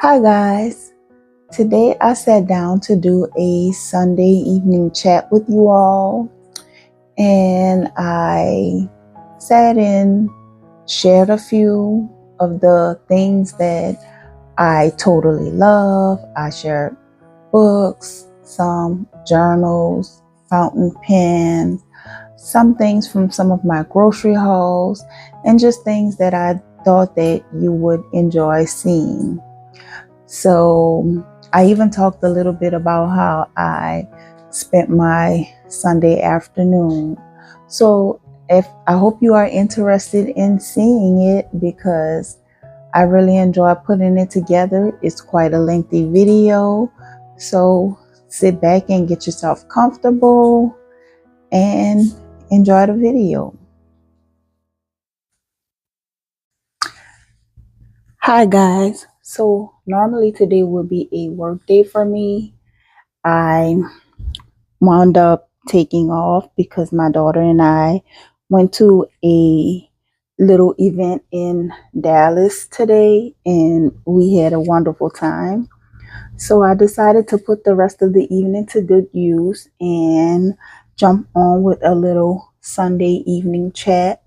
Hi guys, today I sat down to do a Sunday evening chat with you all, and I sat and shared a few of the things that I totally love. I shared books, some journals, fountain pens, some things from some of my grocery hauls, and just things that I thought that you would enjoy seeing. So I even talked a little bit about how I spent my Sunday afternoon. So if I hope you are interested in seeing it, because I really enjoy putting it together. It's quite a lengthy video. So sit back and get yourself comfortable and enjoy the video. Hi guys. So normally today would be a work day for me. I wound up taking off because my daughter and I went to a little event in Dallas today and we had a wonderful time. So I decided to put the rest of the evening to good use and jump on with a little Sunday evening chat.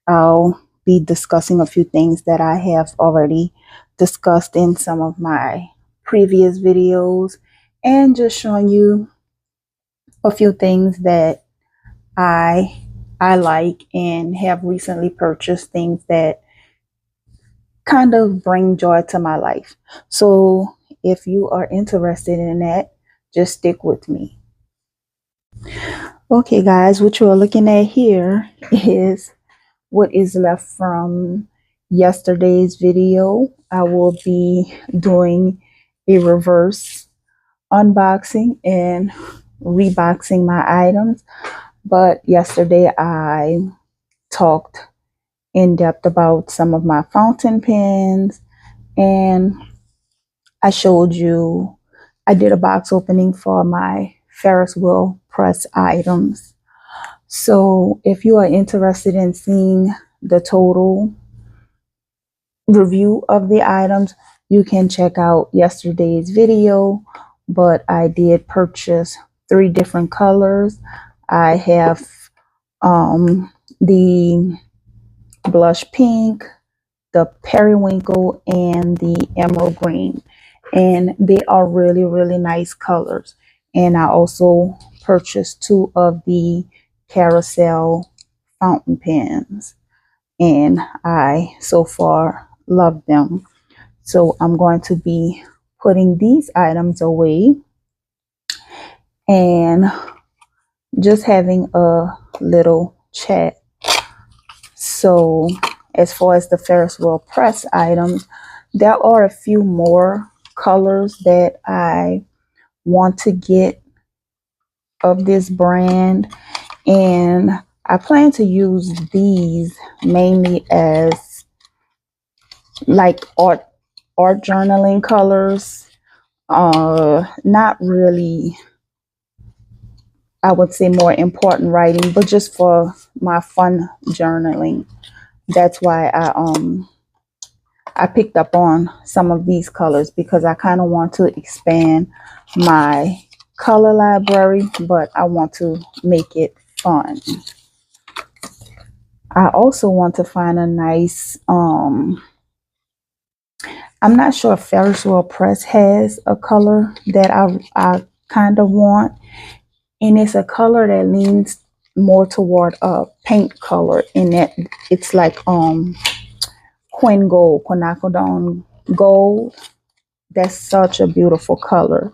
I'll be discussing a few things that I have already discussed in some of my previous videos and just showing you a few things that I I like and have recently purchased, things that kind of bring joy to my life. So if you are interested in that, just stick with me. Okay guys, what you are looking at here is what is left from yesterday's video. I will be doing a reverse unboxing and reboxing my items. But yesterday I talked in depth about some of my fountain pens, and I showed you, I did a box opening for my Ferris wheel press items. So if you are interested in seeing the total review of the items, you can check out yesterday's video. But I did purchase 3 different colors. I have the blush pink, the periwinkle, and the emerald green, and they are really, really nice colors. And I also purchased 2 of the carousel fountain pens, and I so far love them. So I'm going to be putting these items away and just having a little chat. So as far as the Ferris wheel press items, there are a few more colors that I want to get of this brand, and I plan to use these mainly as like art journaling colors. Not really, I would say, more important writing, but just for my fun journaling. That's why I picked up on some of these colors, because I kind of want to expand my color library, but I want to make it fun. I also want to find a nice, I'm not sure if Ferris wheel press has a color that I kind of want, and it's a color that leans more toward a paint color, in that it's like quinacridone gold. That's such a beautiful color.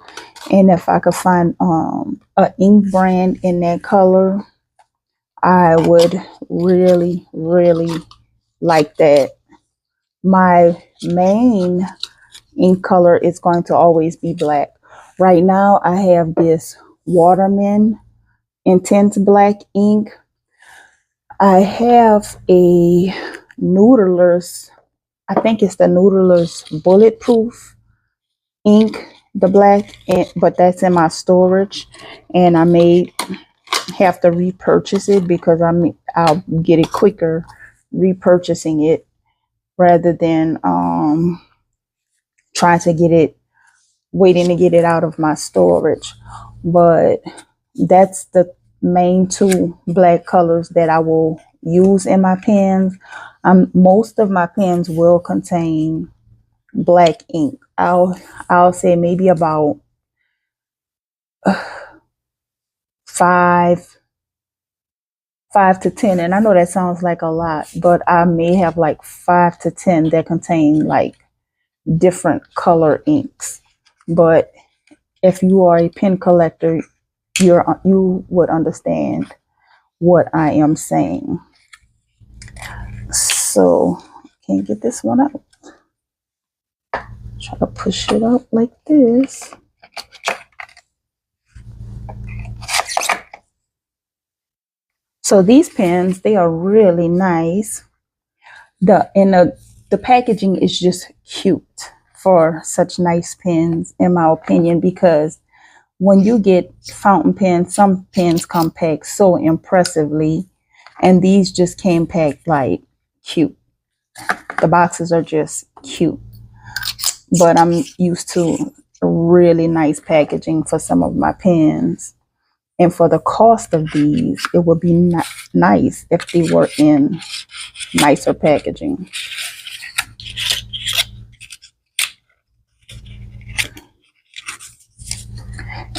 And if I could find a ink brand in that color, I would really, really like that. My main ink color is going to always be black. Right now I have this Waterman Intense Black ink. I have a Noodler's, I think it's the Noodler's Bulletproof ink, the black, but that's in my storage, and I may have to repurchase it because I'll get it quicker repurchasing it rather than trying to get it, waiting to get it out of my storage. But that's the main two black colors that I will use in my pens. Most of my pens will contain black ink. I'll say maybe about five to 10. And I know that sounds like a lot, but I may have like 5 to 10 that contain like different color inks. But if you are a pen collector, you would understand what I am saying. So can't get this one out. Try to push it up like this. So these pens, they are really nice. The packaging is just cute for such nice pens, in my opinion, because when you get fountain pens, some pens come packed so impressively, and these just came packed like cute. The boxes are just cute, but I'm used to really nice packaging for some of my pens. And for the cost of these, it would be nice if they were in nicer packaging.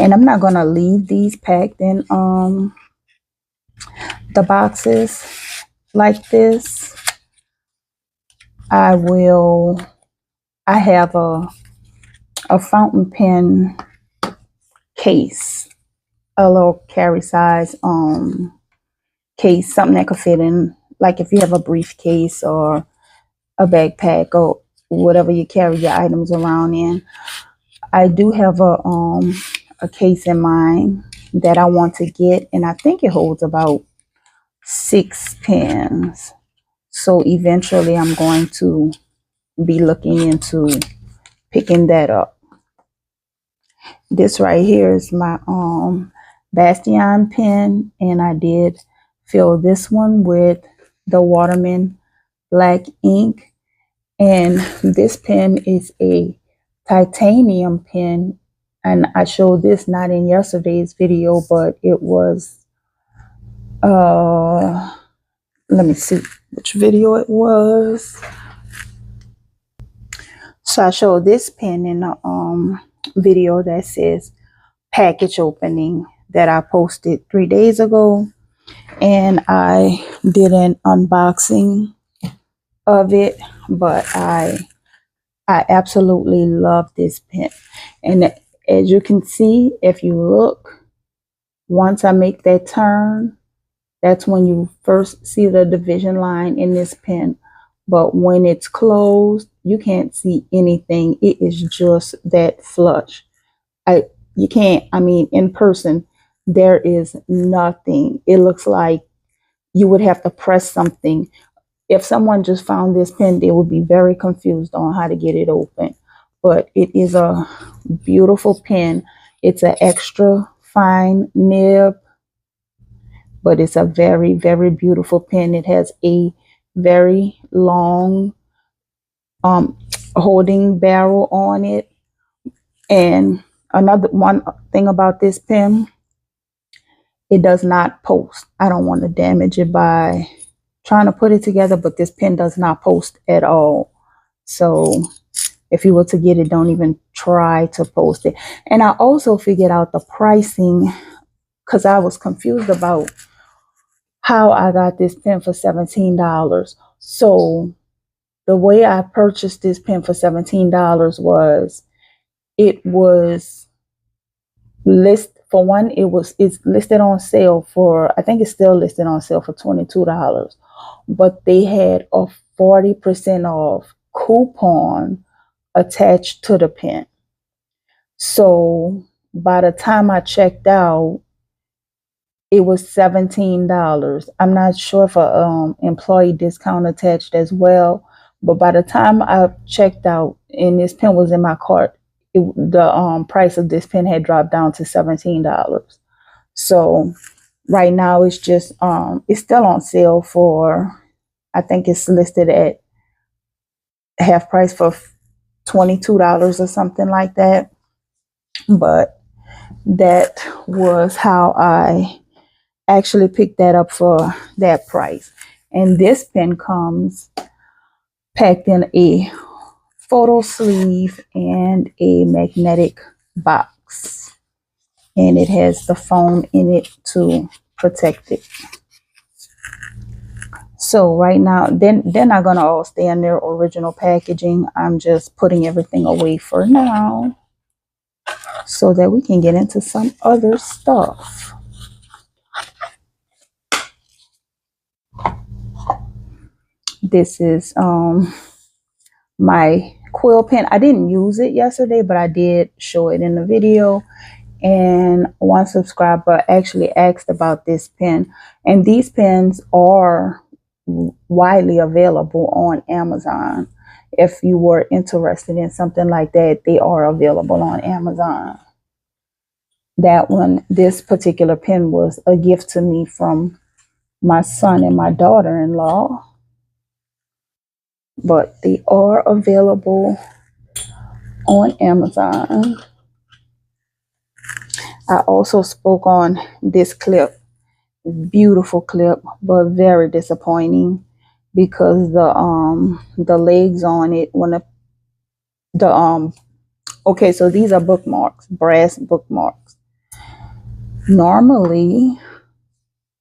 And I'm not going to leave these packed in the boxes like this. I have a fountain pen case, a little carry size case, something that could fit in, like if you have a briefcase or a backpack or whatever you carry your items around in. I do have a case in mind that I want to get, and I think it holds about 6 pens. So eventually I'm going to be looking into picking that up. This right here is my Bastion pen, and I did fill this one with the Waterman black ink. And this pen is a titanium pen, and I showed this not in yesterday's video, but it was let me see which video it was. So I showed this pen in a video that says package opening that I posted 3 days ago, and I did an unboxing of it. But I absolutely love this pen, and as you can see, if you look, once I make that turn, that's when you first see the division line in this pen. But when it's closed, you can't see anything. It is just that flush. You can't, I mean, in person, there is nothing. It looks like you would have to press something. If someone just found this pen, they would be very confused on how to get it open. But it is a beautiful pen. It's an extra fine nib, but it's a very, very beautiful pen. It has a very long holding barrel on it. And another one thing about this pen, it does not post. I don't want to damage it by trying to put it together, but this pen does not post at all. So if you were to get it, don't even try to post it. And I also figured out the pricing, because I was confused about how I got this pen for $17. So the way I purchased this pen for $17 was, it was it's listed on sale for, I think it's still listed on sale for $22, but they had a 40% off coupon attached to the pen. So by the time I checked out, it was $17. I'm not sure if a employee discount attached as well, but by the time I checked out and this pen was in my cart, the price of this pen had dropped down to $17. So right now it's just it's still on sale for, I think it's listed at half price for $22 or something like that. But that was how I actually picked that up for that price. And this pen comes packed in a photo sleeve and a magnetic box. And it has the foam in it to protect it. So right now, they're not gonna all stay in their original packaging. I'm just putting everything away for now so that we can get into some other stuff. This is my quill pen. I didn't use it yesterday, but I did show it in the video. And one subscriber actually asked about this pen, and these pens are widely available on Amazon. If you were interested in something like that, they are available on Amazon. That one, this particular pen was a gift to me from my son and my daughter-in-law, but they are available on Amazon. I also spoke on this clip. Beautiful clip, but very disappointing because the legs on it, when the okay, so these are bookmarks, brass bookmarks. Normally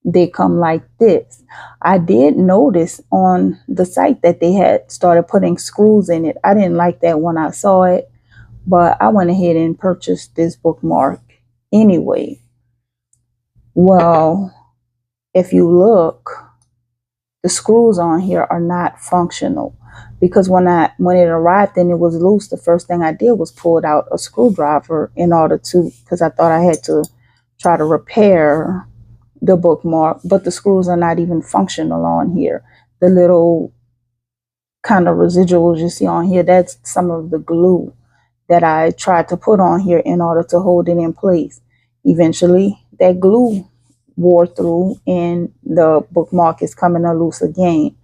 they come like this. I did notice on the site that they had started putting screws in it. I didn't like that when I saw it, but I went ahead and purchased this bookmark anyway. Well, if you look, the screws on here are not functional, because when it arrived and it was loose, the first thing I did was pulled out a screwdriver in order to, because I thought I had to try to repair the bookmark, but the screws are not even functional on here. The little kind of residuals you see on here, that's some of the glue that I tried to put on here in order to hold it in place. Eventually, that glue wore through and the bookmark is coming loose again.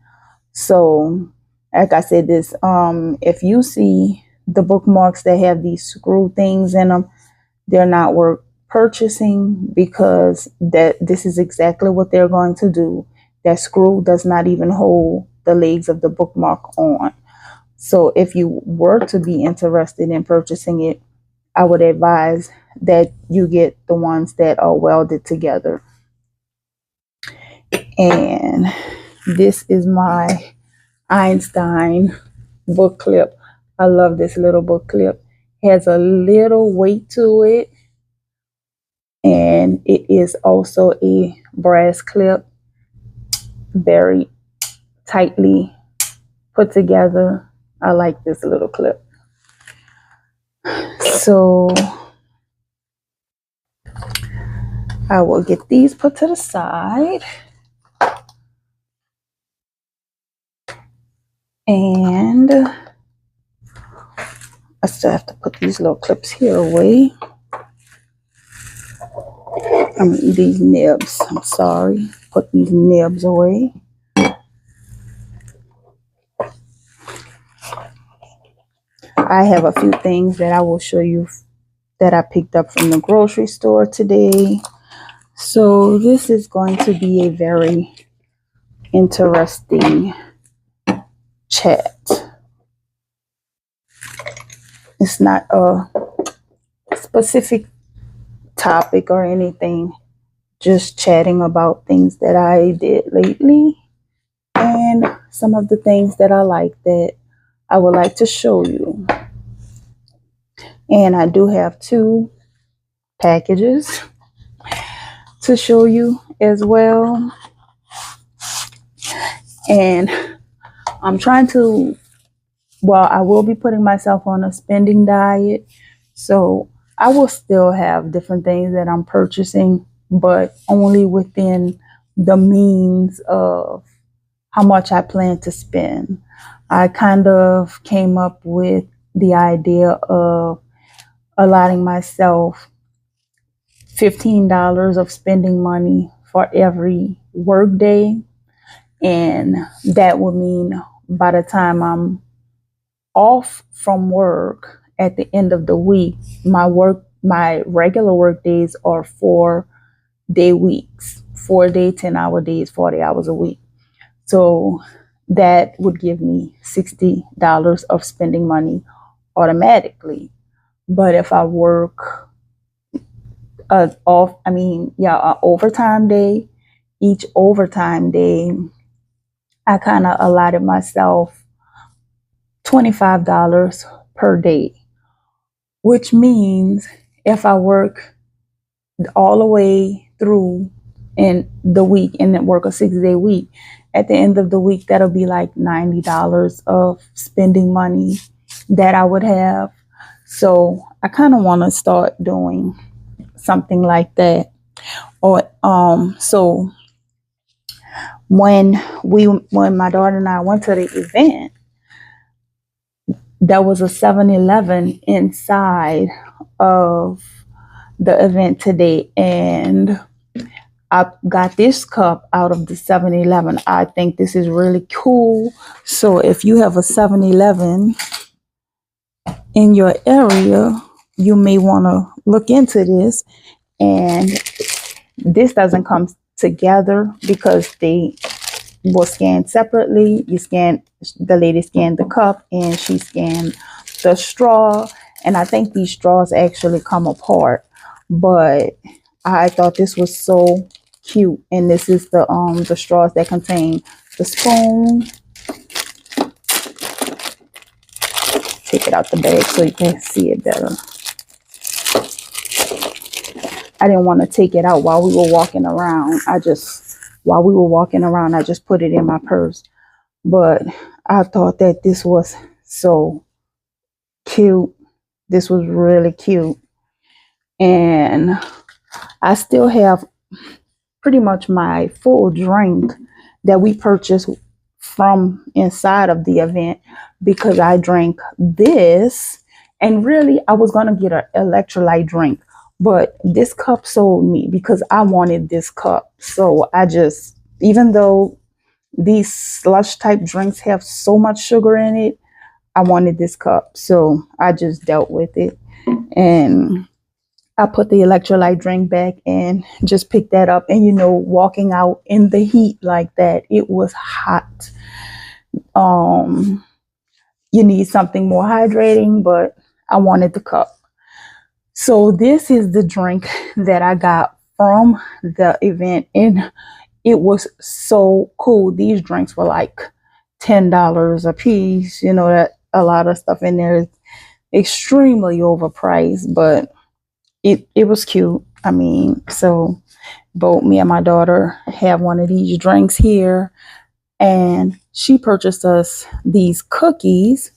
So, like I said, this if you see the bookmarks that have these screw things in them, they're not worth purchasing, because this is exactly what they're going to do. That screw does not even hold the legs of the bookmark on. So if you were to be interested in purchasing it, I would advise that you get the ones that are welded together. And this is my Einstein book clip. I love this little book clip. It has a little weight to it, and it is also a brass clip, very tightly put together. I like this little clip. So I will get these put to the side. And I still have to put these little clips here away. These nibs, I'm sorry. Put these nibs away. I have a few things that I will show you that I picked up from the grocery store today. So this is going to be a very interesting chat. It's not a specific topic or anything, just chatting about things that I did lately and some of the things that I like that I would like to show you. And I do have 2 packages to show you as well. And I'm trying to, well, I will be putting myself on a spending diet. So I will still have different things that I'm purchasing, but only within the means of how much I plan to spend. I kind of came up with the idea of allotting myself $15 of spending money for every work day. And that would mean by the time I'm off from work at the end of the week. My regular work days are 4-day weeks, 4-day, 10-hour days, 40 hours a week. So that would give me $60 of spending money automatically. But if I work a overtime day, each overtime day, I kind of allotted myself $25 per day, which means if I work all the way through in the week and then work a 6-day week, at the end of the week, that'll be like $90 of spending money that I would have. So I kind of want to start doing something like that. Or so when my daughter and I went to the event, there was a 7-Eleven inside of the event today, and I got this cup out of the 7-Eleven. I think this is really cool. So if you have a 7-Eleven in your area, you may want to look into this. And this doesn't come together because they will scan separately. The lady scanned the cup and she scanned the straw. And I think these straws actually come apart. But I thought this was so cute. And this is the straws that contain the spoon. Take it out the bag so you can see it better. I didn't want to take it out while we were walking around. I just put it in my purse. But I thought that this was so cute. This was really cute. And I still have pretty much my full drink that we purchased from inside of the event, because I drank this, and really I was going to get an electrolyte drink, but this cup sold me because I wanted this cup. So even though these slush type drinks have so much sugar in it, I wanted this cup. So I just dealt with it, and I put the electrolyte drink back and just picked that up. And walking out in the heat like that, it was hot. You need something more hydrating, but I wanted the cup. So this is the drink that I got from the event, and it was so cool. These drinks were like $10 a piece. That a lot of stuff in there is extremely overpriced, but it was cute. I mean, so both me and my daughter have one of these drinks here, and she purchased us these cookies.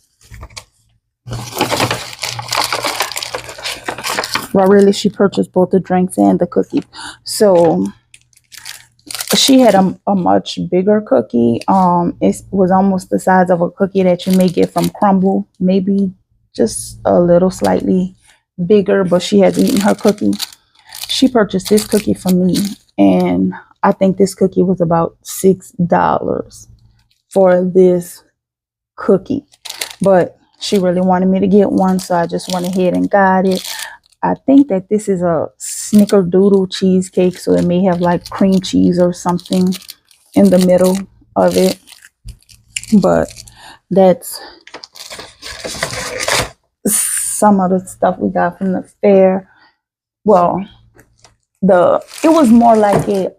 Well, really, she purchased both the drinks and the cookies. So she had a much bigger cookie. It was almost the size of a cookie that you may get from Crumble, maybe just a little slightly bigger, but she has eaten her cookie. She purchased this cookie for me, and I think this cookie was about $6 for this cookie, but she really wanted me to get one, so I just went ahead and got it. I think that this is a snickerdoodle cheesecake, so it may have like cream cheese or something in the middle of it, but that's some of the stuff we got from the fair. Well, it was more like it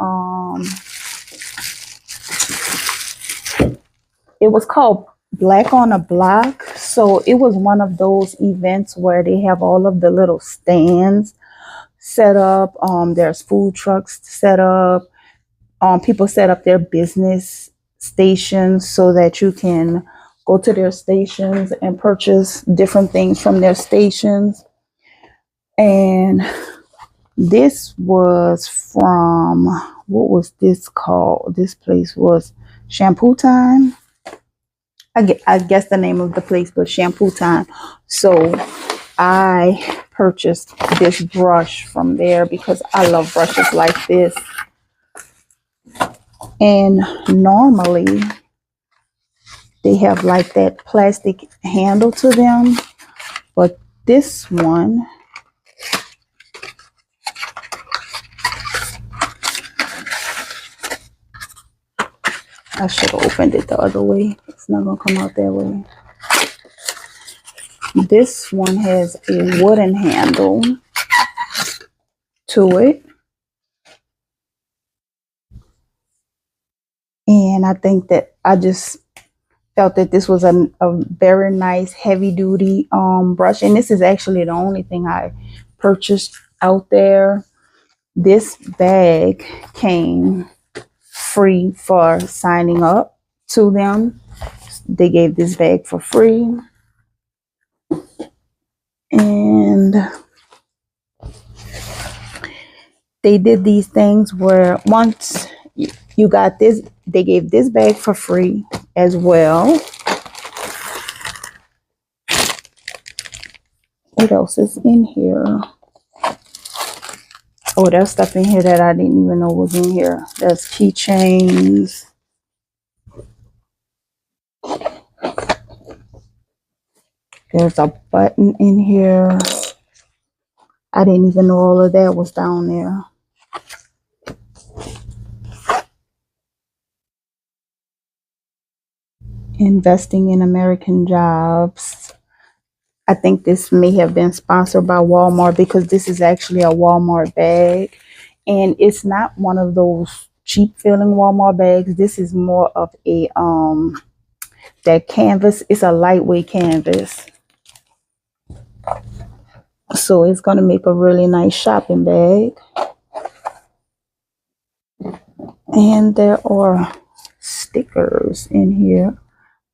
was called Black on a Block. So it was one of those events where they have all of the little stands set up. There's food trucks set up. People set up their business stations so that you can go to their stations and purchase different things from their stations. And this was from, what was this called? This place was Shampoo Time. I guess the name of the place was Shampoo Time. So I purchased this brush from there because I love brushes like this. And normally They have like that plastic handle to them, but this one, I should have opened it the other way. It's not gonna come out that way. This one has a wooden handle to it. And I think that I just felt that this was a very nice heavy duty brush. And this is actually the only thing I purchased out there. This bag came free for signing up to them. They gave this bag for free. And they did these things where once you got this, they gave this bag for free as well. What else is in here? Oh, there's stuff in here that I didn't even know was in here. There's keychains. There's a button in here. I didn't even know all of that was down there. Investing in American jobs. I think this may have been sponsored by Walmart because this is actually a Walmart bag. And it's not one of those cheap feeling Walmart bags. This is more of a that canvas. It's a lightweight canvas. So it's going to make a really nice shopping bag. And there are stickers in here.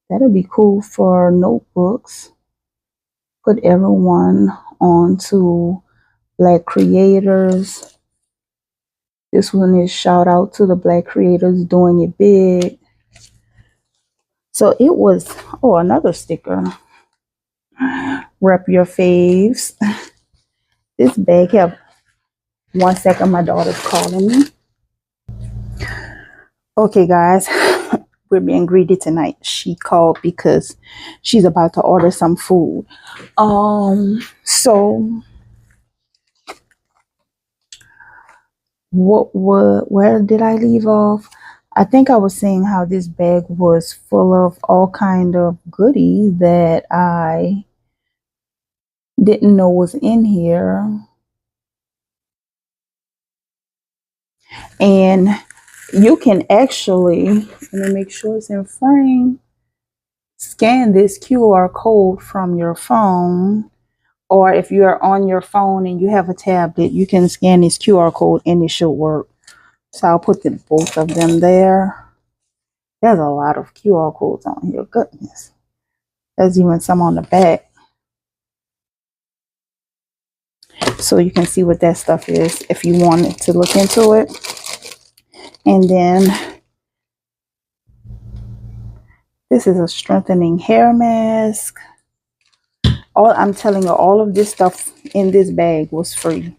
That'll be cool for notebooks. Put everyone on to Black creators. This one is shout out to the Black creators doing it big. So it was, oh, another sticker. Rep your faves. This bag have, 1 second, my daughter's calling me. Okay, guys, we're being greedy tonight. She called because she's about to order some food. So where did I leave off? I think I was saying how this bag was full of all kind of goodies that I didn't know was in here. And you can actually, let me make sure it's in frame, scan this QR code from your phone. Or if you are on your phone and you have a tablet, you can scan this QR code and it should work. So I'll put both of them there. There's a lot of QR codes on here. Goodness. There's even some on the back. So you can see what that stuff is if you wanted to look into it. And then this is a strengthening hair mask. I'm telling you, all of this stuff in this bag was free.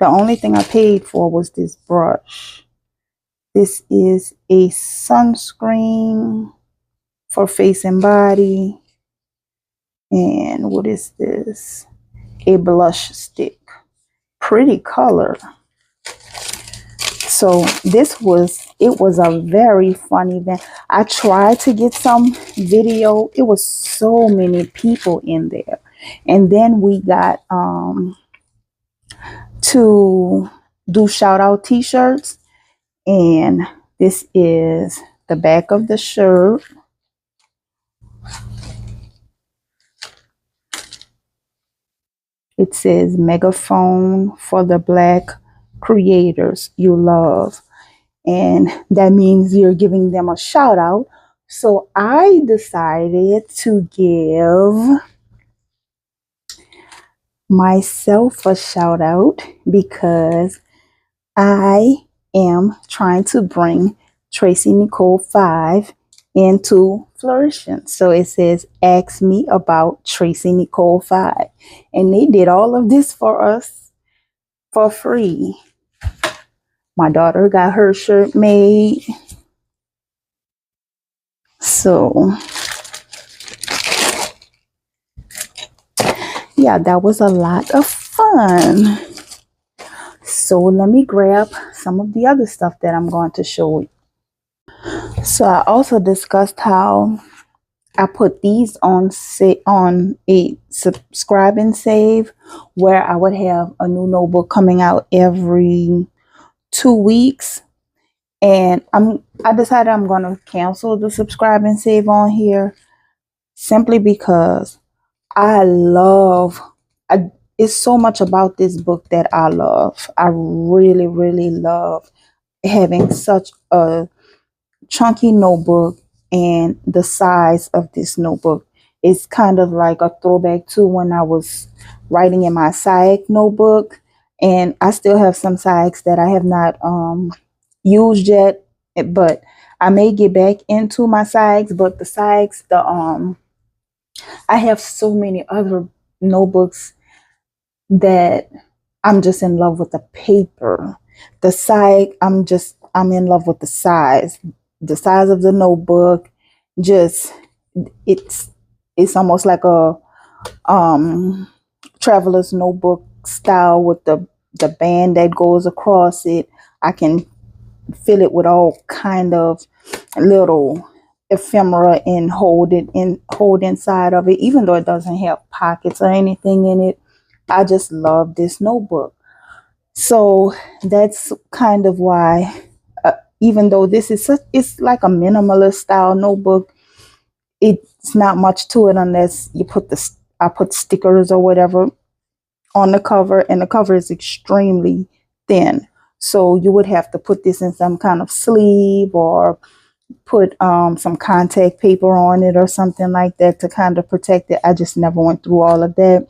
The only thing I paid for was this brush. This is a sunscreen for face and body. And what is this? A blush stick. Pretty color. So it was a very fun event. I tried to get some video. It was so many people in there. And then we got to do shout out t-shirts. And this is the back of the shirt. It says megaphone for the Black creators you love. And that means you're giving them a shout out. So I decided to give myself a shout out because I am trying to bring Tracy Nicole 5 into flourishing. So it says, ask me about Tracy Nicole 5. And they did all of this for us for free. My daughter got her shirt made. So yeah, that was a lot of fun. So let me grab some of the other stuff that I'm going to show you. So I also discussed how I put these on on a subscribe and save, where I would have a new notebook coming out every 2 weeks. And I decided I'm going to cancel the subscribe and save on here simply because I love I, it's so much about this book that I love. I really, really love having such a chunky notebook, and the size of this notebook is kind of like a throwback to when I was writing in my SciEc notebook. And I still have some SciEcs that I have not used yet, but I may get back into my SciEcs. But the SciEcs, I have so many other notebooks that I'm just in love with the paper. The side, I'm in love with the size. The size of the notebook, just it's it's almost like a um traveler's notebook style with the band that goes across it. I can fill it with all kind of little ephemera and hold inside of it, even though it doesn't have pockets or anything in it. I just love this notebook. So that's kind of why, even though it's like a minimalist style notebook, it's not much to it unless you I put stickers or whatever on the cover, and the cover is extremely thin. So you would have to put this in some kind of sleeve, or put some contact paper on it or something like that to kind of protect it. I just never went through all of that.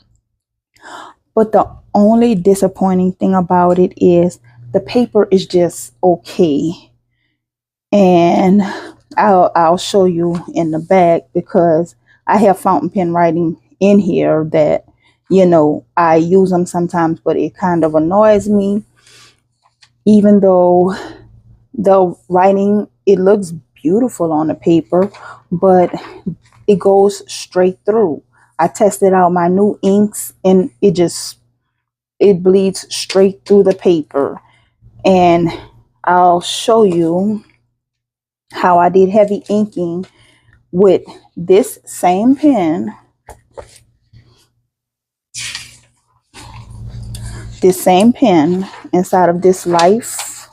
But the only disappointing thing about it is the paper is just okay. And I'll show you in the back, because I have fountain pen writing in here that, I use them sometimes, but it kind of annoys me. Even though the writing, it looks beautiful on the paper, but it goes straight through. I tested out my new inks, and it bleeds straight through the paper. And I'll show you how I did heavy inking with this same pen. This same pen inside of this Life.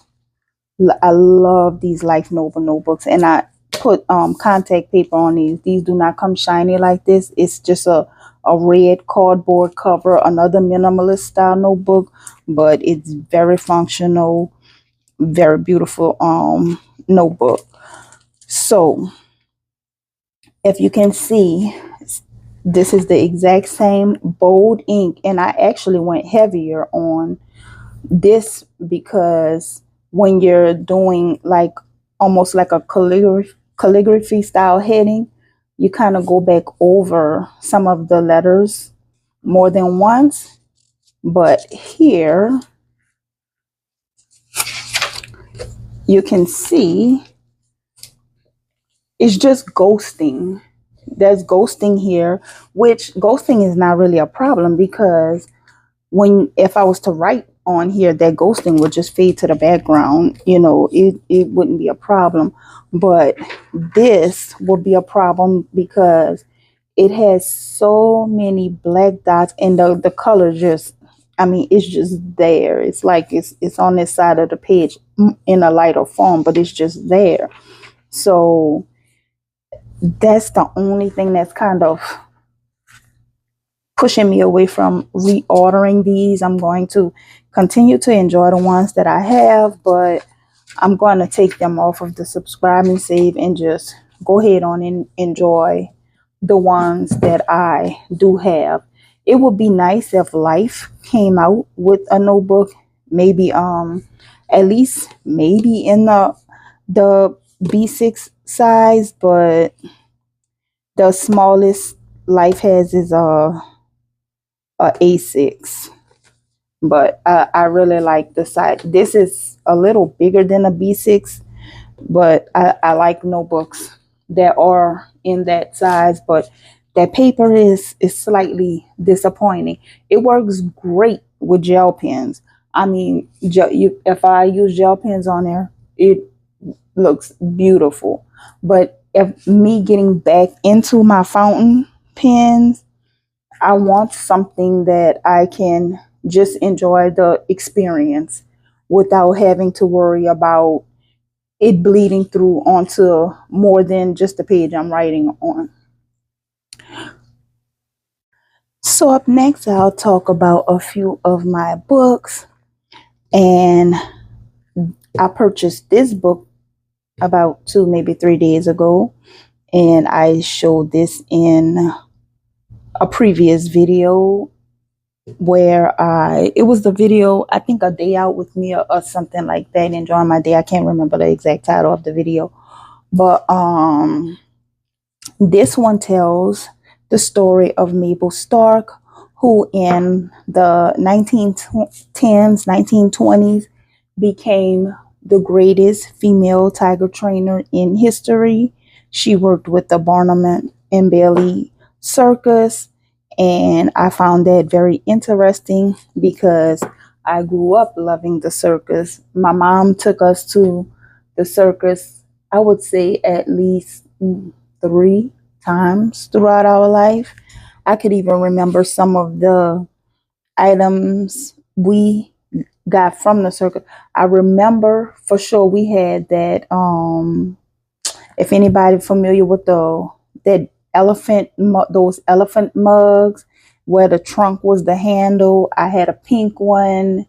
I love these Life Nova notebooks, and I put contact paper on these. These do not come shiny like this. It's just a red cardboard cover, another minimalist style notebook, but it's very functional, very beautiful notebook. So if you can see, this is the exact same bold ink, and I actually went heavier on this because when you're doing like almost like a calligraphy style heading, you kind of go back over some of the letters more than once. But here you can see it's just ghosting. There's ghosting here, which ghosting is not really a problem, because if I was to write on here, that ghosting would just fade to the background. It wouldn't be a problem. But this would be a problem because it has so many black dots, and the color just, I mean, it's just there. It's like it's on this side of the page in a lighter form, but it's just there. So that's the only thing that's kind of pushing me away from reordering these. I'm going to continue to enjoy the ones that I have, but I'm going to take them off of the subscribe and save and just go ahead on and enjoy the ones that I do have. It would be nice if Life came out with a notebook, maybe at least maybe in the B6 size, but the smallest Life has is a A6. But I really like the size. This is a little bigger than a B6, but I like notebooks that are in that size, but that paper is slightly disappointing. It works great with gel pens. I mean, if I use gel pens on there, it looks beautiful. But if me getting back into my fountain pens, I want something that I can just enjoy the experience without having to worry about it bleeding through onto more than just the page I'm writing on. So, up next, I'll talk about a few of my books. And I purchased this book about 2, maybe 3 days ago. And I showed this in a previous video where it was the video, I think, A Day Out with Me, or something like that, enjoying my day. I can't remember the exact title of the video. But this one tells the story of Mabel Stark, who in the 1910s, 1920s became the greatest female tiger trainer in history. She worked with the Barnum and Bailey Circus, and I found that very interesting because I grew up loving the circus. My mom took us to the circus, I would say at least 3 times throughout our life. I could even remember some of the items we got from the circus. I remember for sure we had that. If anybody familiar with that those elephant mugs where the trunk was the handle, I had a pink one,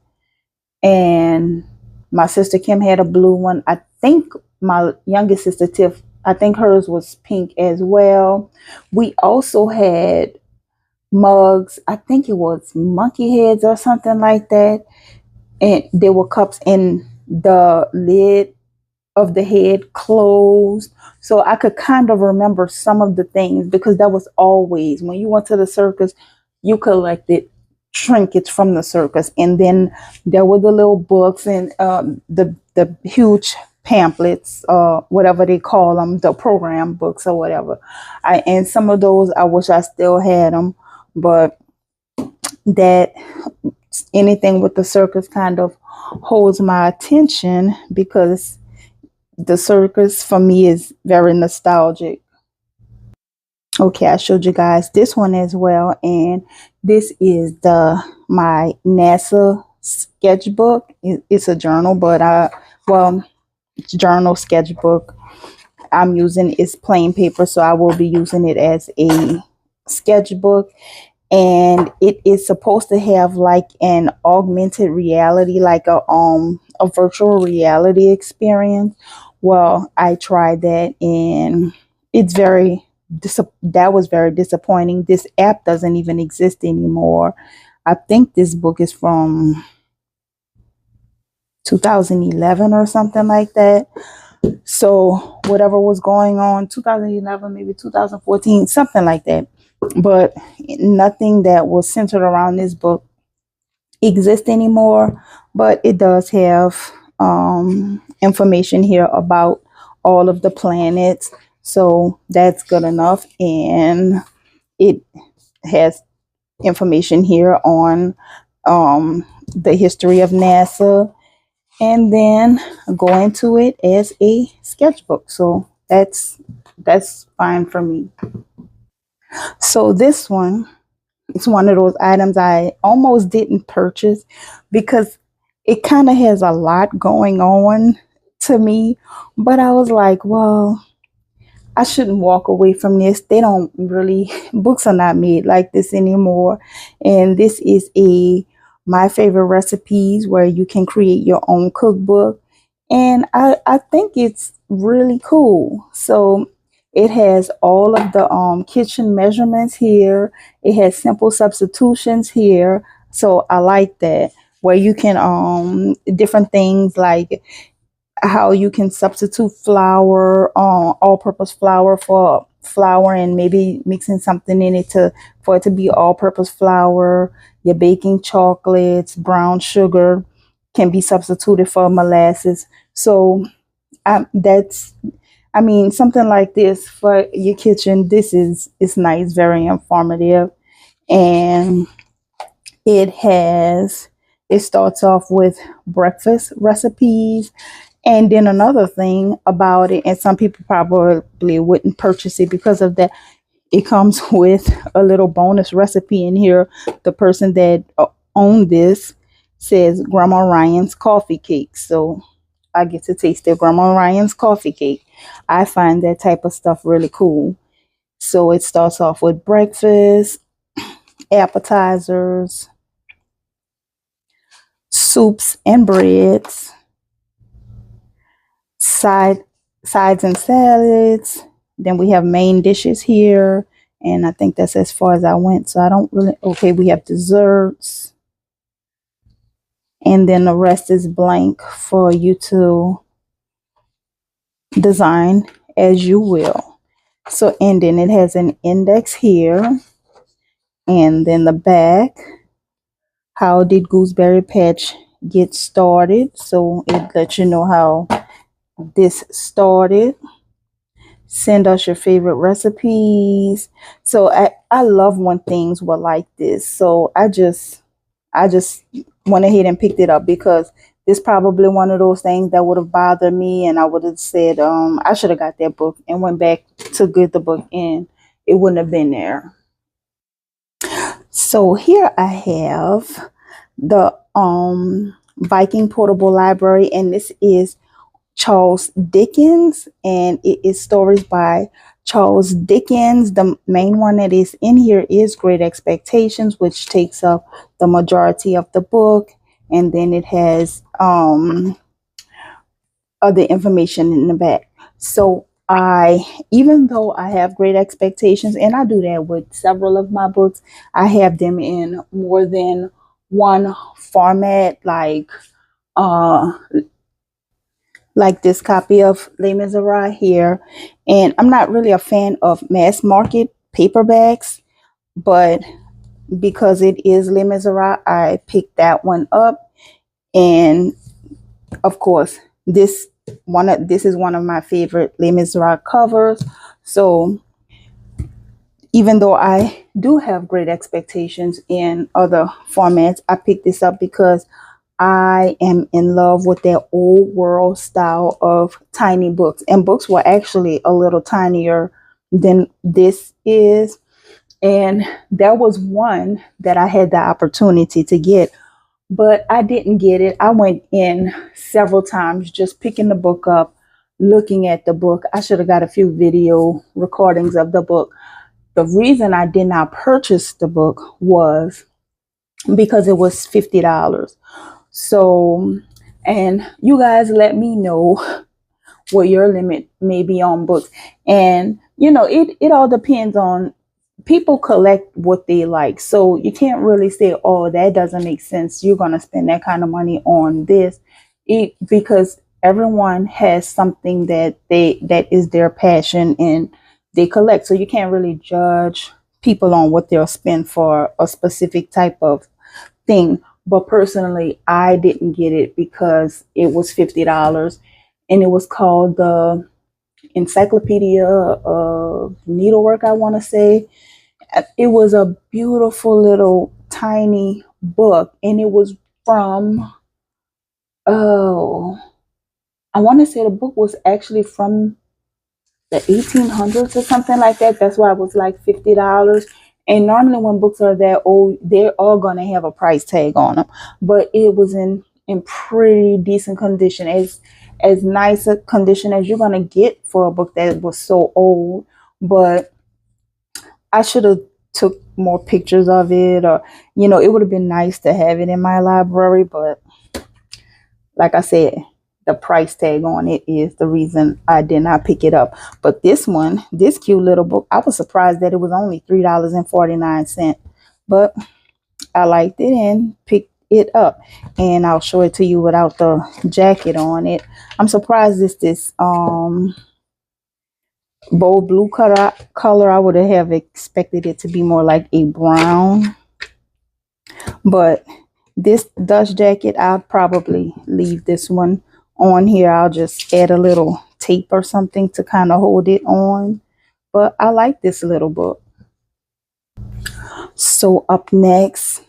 and my sister Kim had a blue one. I think my youngest sister Tiff, I think hers was pink as well. We also had mugs. I think it was monkey heads or something like that. And there were cups in the lid of the head closed. So I could kind of remember some of the things because that was always when you went to the circus, you collected trinkets from the circus. And then there were the little books and the huge pamphlets, whatever they call them, the program books or whatever. And some of those I wish I still had them, but that anything with the circus kind of holds my attention because the circus for me is very nostalgic. Okay, I showed you guys this one as well, and this is my NASA sketchbook. It's a journal, but it's a journal sketchbook. I'm using is plain paper, so I will be using it as a sketchbook. And it is supposed to have like an augmented reality, like a virtual reality experience. Well, I tried that, and it's that was very disappointing. This app doesn't even exist anymore. I think this book is from 2011 or something like that. So whatever was going on 2011, maybe 2014, something like that. But nothing that was centered around this book exists anymore. But it does have information here about all of the planets. So that's good enough. And it has information here on the history of NASA, and then go into it as a sketchbook. So that's fine for me. So this one is one of those items I almost didn't purchase because it kind of has a lot going on to me, but I was like, well, I shouldn't walk away from this. They don't really, books are not made like this anymore. And this is my favorite recipes where you can create your own cookbook. And I think it's really cool. So it has all of the kitchen measurements here. It has simple substitutions here. So I like that where you can different things like how you can substitute flour, all-purpose flour for flour, and maybe mixing something in it for it to be all-purpose flour. Your baking chocolates, brown sugar can be substituted for molasses. So that's I mean, something like this for your kitchen. It's nice, very informative, and it has. It starts off with breakfast recipes, and then another thing about it, and some people probably wouldn't purchase it because of that. It comes with a little bonus recipe in here. The person that owned this says Grandma Ryan's coffee cake. So I get to taste their Grandma Ryan's coffee cake. I find that type of stuff really cool. So it starts off with breakfast, appetizers, soups and breads, side sides and salads. Then we have main dishes here, and I think that's as far as I went. So I don't really. Okay, we have desserts, and then the rest is blank for you to design as you will. So, and then it has an index here, and then the back. How did Gooseberry Patch get started? So it lets you know how this started. Send us your favorite recipes. So I love when things were like this. So I just went ahead and picked it up because this probably one of those things that would have bothered me, and I would have said I should have got that book and went back to get the book, and it wouldn't have been there. So here I have the Viking Portable Library, and this is Charles Dickens, and it is stories by Charles Dickens. The main one that is in here is Great Expectations, which takes up the majority of the book, and then it has other information in the back. So even though I have Great Expectations, and I do that with several of my books, I have them in more than one format, uh like this copy of Les Miserables here. And I'm not really a fan of mass market paperbacks, but because it is Les Miserables, I picked that one up. And of course, this is one of my favorite Les Miserables covers. So even though I do have Great Expectations in other formats, I picked this up because I am in love with that old world style of tiny books. And books were actually a little tinier than this is. And there was one that I had the opportunity to get, but I didn't get it. I went in several times just picking the book up, looking at the book. I should have got a few video recordings of the book. The reason I did not purchase the book was because it was $50. So, and you guys let me know what your limit may be on books. And, it all depends on people collect what they like. So you can't really say, oh, that doesn't make sense. You're going to spend that kind of money on this because everyone has something that is their passion and they collect. So you can't really judge people on what they'll spend for a specific type of thing. But personally, I didn't get it because it was $50, and it was called the Encyclopedia of Needlework, I want to say. It was a beautiful little tiny book, and it was from, oh, I want to say the book was actually from the 1800s or something like that. That's why it was like $50. And normally when books are that old, they're all going to have a price tag on them. But it was in pretty decent condition, as nice a condition as you're going to get for a book that was so old. But I should have took more pictures of it, or, it would have been nice to have it in my library. But like I said, the price tag on it is the reason I did not pick it up. But this cute little book, I was surprised that it was only $3.49. But I liked it and picked it up. And I'll show it to you without the jacket on it. I'm surprised it's this bold blue color. I would have expected it to be more like a brown. But this dust jacket, I'll probably leave this one on here. I'll just add a little tape or something to kind of hold it on. But I like this little book. So up next,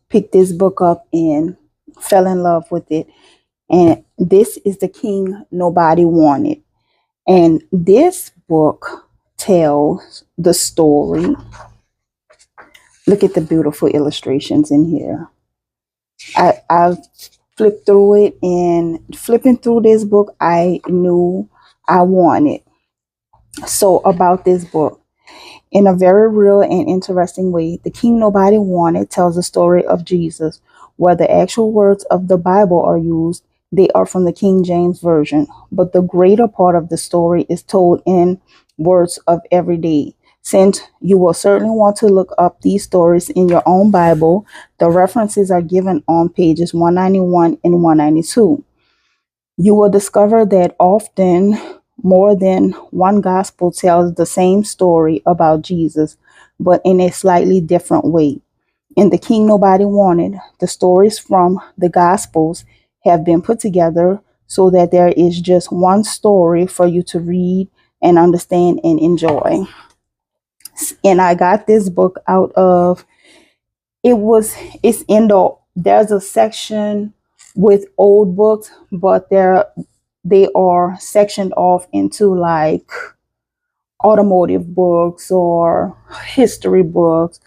picked this book up and fell in love with it. And this is The King Nobody Wanted. And this book tells the story. Look at the beautiful illustrations in here. I've flipped through it, and flipping through this book, I knew I wanted. So about this book, in a very real and interesting way, The King Nobody Wanted tells the story of Jesus. Where the actual words of the Bible are used, they are from the King James Version, but the greater part of the story is told in words of every day. Since you will certainly want to look up these stories in your own Bible, the references are given on pages 191 and 192. You will discover that often more than one gospel tells the same story about Jesus, but in a slightly different way. In The King Nobody Wanted, the stories from the gospels have been put together so that there is just one story for you to read and understand and enjoy. And I got this book out of, it's in there's a section with old books, but they are sectioned off into like automotive books or history books,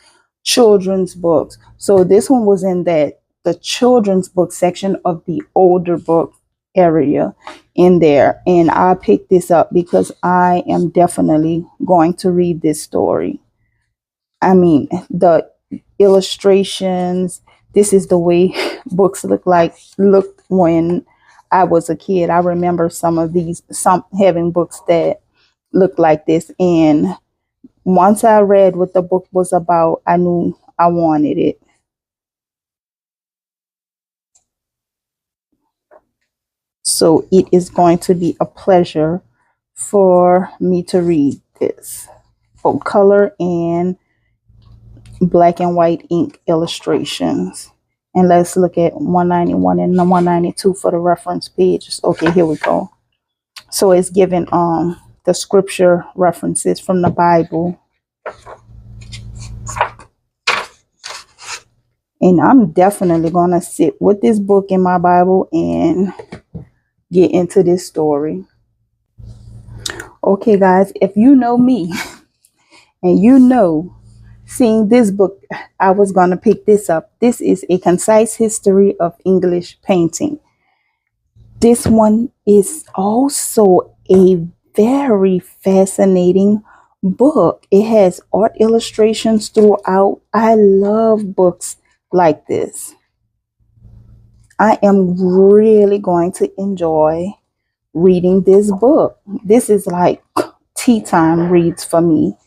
children's books. So this one was in the children's book section of the older book area in there. And I picked this up because I am definitely going to read this story. I mean, the illustrations, this is the way books looked when I was a kid. I remember some having books that looked like this. And once I read what the book was about, I knew I wanted it. So it is going to be a pleasure for me to read this. Full color and black and white ink illustrations. And let's look at 191 and 192 for the reference pages. Okay, here we go. So it's given the scripture references from the Bible. And I'm definitely going to sit with this book in my Bible and get into this story. Okay, guys, if you know me and you know, seeing this book, I was going to pick this up. This is A Concise History of English Painting. This one is also a very fascinating book. It has art illustrations throughout. I love books like this. I am really going to enjoy reading this book. This is like tea time reads for me.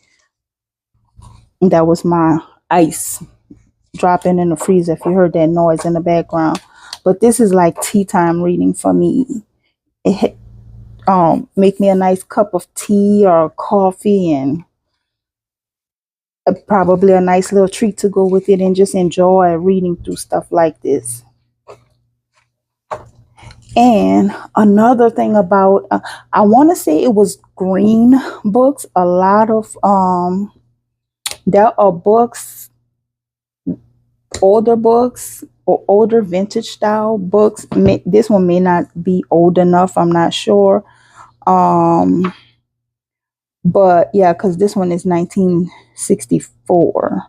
That was my ice dropping in the freezer if you heard that noise in the background. But this is like tea time reading for me. It make me a nice cup of tea or coffee, and probably a nice little treat to go with it, and just enjoy reading through stuff like this. And another thing about, I want to say it was green books. A lot of, there are books, older books or older vintage style books. This one may not be old enough. I'm not sure. But yeah, because this one is 1964.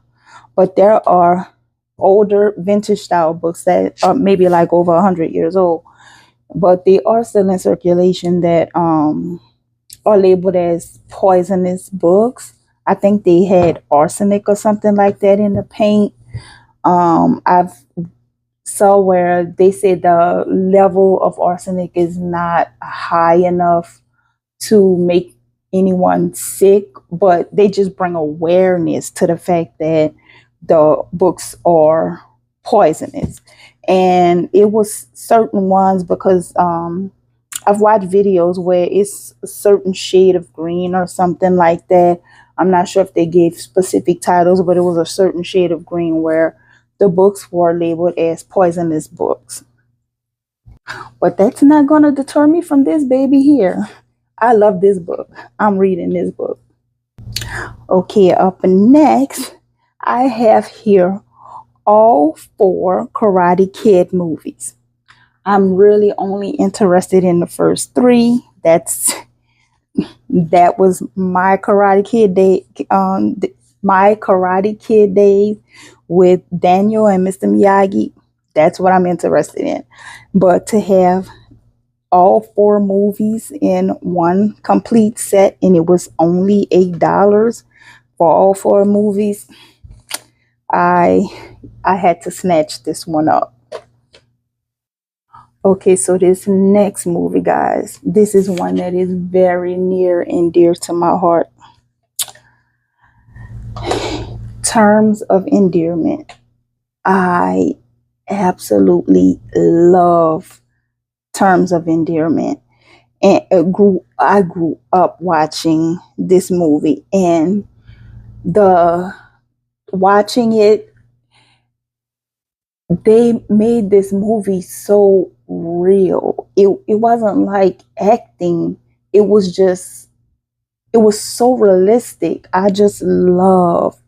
But there are older vintage style books that are maybe like over 100 years old. But they are still in circulation that are labeled as poisonous books. I think they had arsenic or something like that in the paint. I've saw where they said the level of arsenic is not high enough to make anyone sick, but they just bring awareness to the fact that the books are poisonous. And it was certain ones because I've watched videos where it's a certain shade of green or something like that. I'm not sure if they gave specific titles, but it was a certain shade of green where the books were labeled as poisonous books. But that's not going to deter me from this baby here. I love this book. I'm reading this book. Okay, up next, I have here all four Karate Kid movies. I'm really only interested in the first three. That was my Karate Kid day. My Karate Kid days with Daniel and Mr. Miyagi. That's what I'm interested in. But to have all four movies in one complete set, and it was only $8 for all four movies, I I had to snatch this one up. Okay, so this next movie, guys, this is one that is very near and dear to my heart. Terms of Endearment. I absolutely love Terms of Endearment. And I grew up watching this movie, and the watching it, they made this movie so real. It wasn't like acting. It was just, it was so realistic. I just love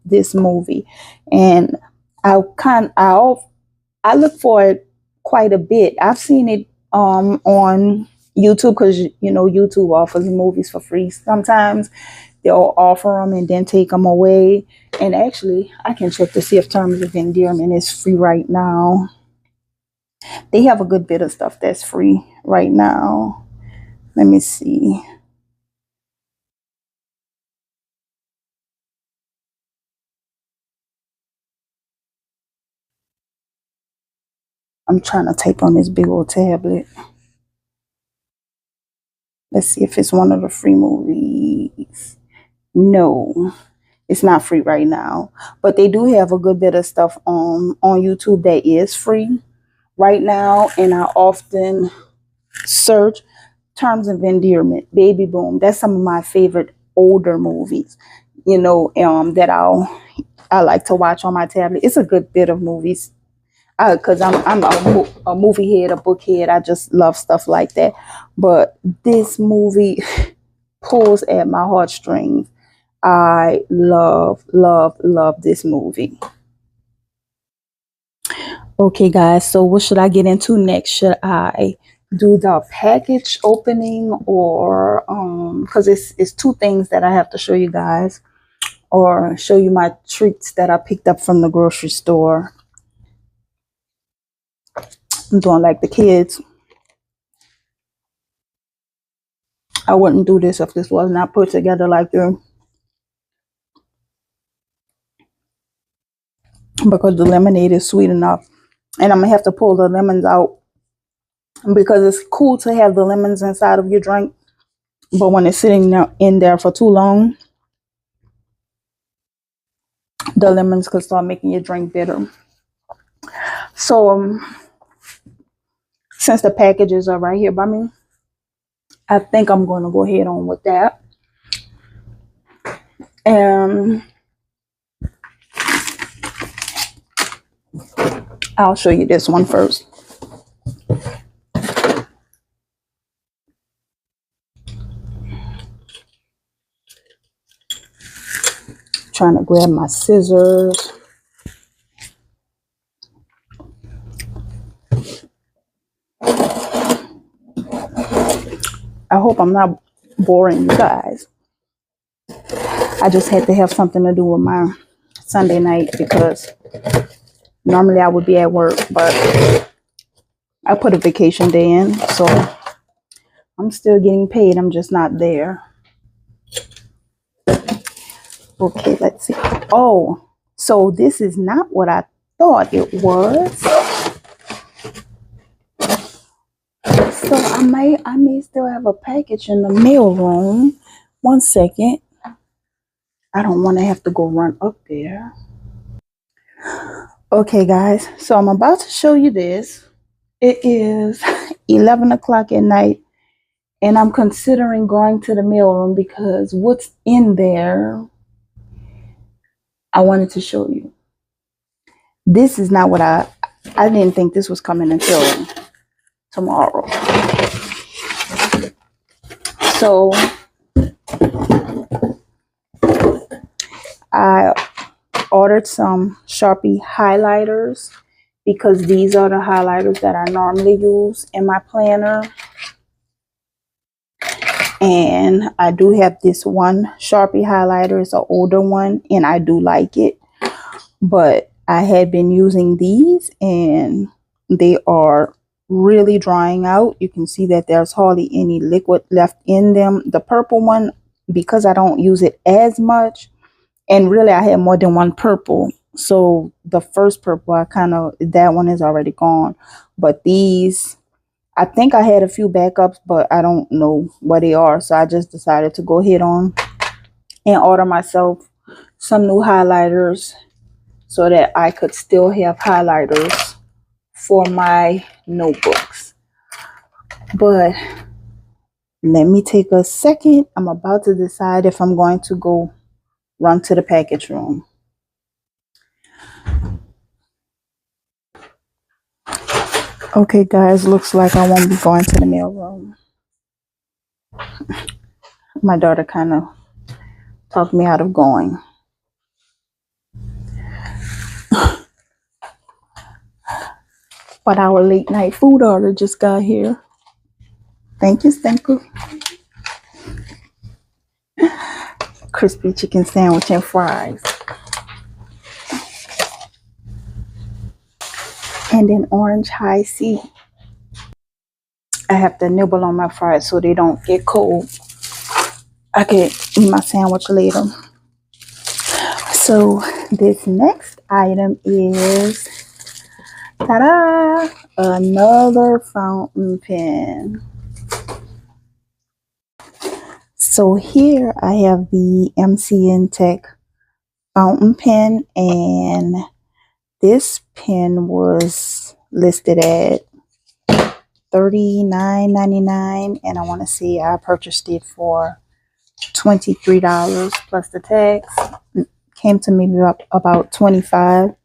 this movie. And I look for it quite a bit. I've seen it on YouTube, because YouTube offers movies for free. Sometimes they'll offer them and then take them away. And actually, I can check to see if Terms of Endearment is free right now. They have a good bit of stuff that's free right now. Let me see. I'm trying to type on this big old tablet. Let's see if it's one of the free movies. No, it's not free right now. But they do have a good bit of stuff on YouTube that is free right now. And I often search Terms of Endearment, Baby Boom. That's some of my favorite older movies, that I like to watch on my tablet. It's a good bit of movies, because I'm a movie head, a book head. I just love stuff like that. But this movie pulls at my heartstrings. I love this movie. Okay, guys. So what should I get into next? Should I do the package opening, or because it's two things that I have to show you guys, or show you my treats that I picked up from the grocery store? I'm doing like the kids. I wouldn't do this if this was not put together like this, because the lemonade is sweet enough. And I'm gonna have to pull the lemons out, because it's cool to have the lemons inside of your drink, but when it's sitting in there for too long, the lemons could start making your drink bitter. So since the packages are right here by me, I think I'm going to go ahead on with that. And I'll show you this one first. Trying to grab my scissors. I hope I'm not boring you guys. I just had to have something to do with my Sunday night, because normally I would be at work, but I put a vacation day in, so I'm still getting paid. I'm just not there. Okay, let's see. Oh, so this is not what I thought it was. So I may still have a package in the mail room. One second. I don't want to have to go run up there. Okay, guys. So I'm about to show you this. It is 11 o'clock at night, and I'm considering going to the mailroom, because what's in there, I wanted to show you. This is not what I didn't think this was coming until tomorrow. So I ordered some Sharpie highlighters because these are the highlighters that I normally use in my planner. And I do have this one Sharpie highlighter. It's an older one and I do like it. But I had been using these and they are really drying out. You can see that there's hardly any liquid left in them. The purple one, because I don't use it as much, and really I had more than one purple. So the first purple, that one is already gone. But these, I think I had a few backups, but I don't know where they are. So I just decided to go ahead on and order myself some new highlighters so that I could still have highlighters for my notebooks. But let me take a second. I'm about to decide if I'm going to go run to the package room. Okay, guys, looks like I won't be going to the mail room. My daughter kind of talked me out of going. But our late night food order just got here. Thank you, Stanko. Crispy chicken sandwich and fries. And an orange high C. I have to nibble on my fries so they don't get cold. I can eat my sandwich later. So this next item is, ta-da, another fountain pen. So here I have the MCN Tech fountain pen, and this pen was listed at $39.99, and I want to say I purchased it for $23 plus the tax. It came to maybe about $25.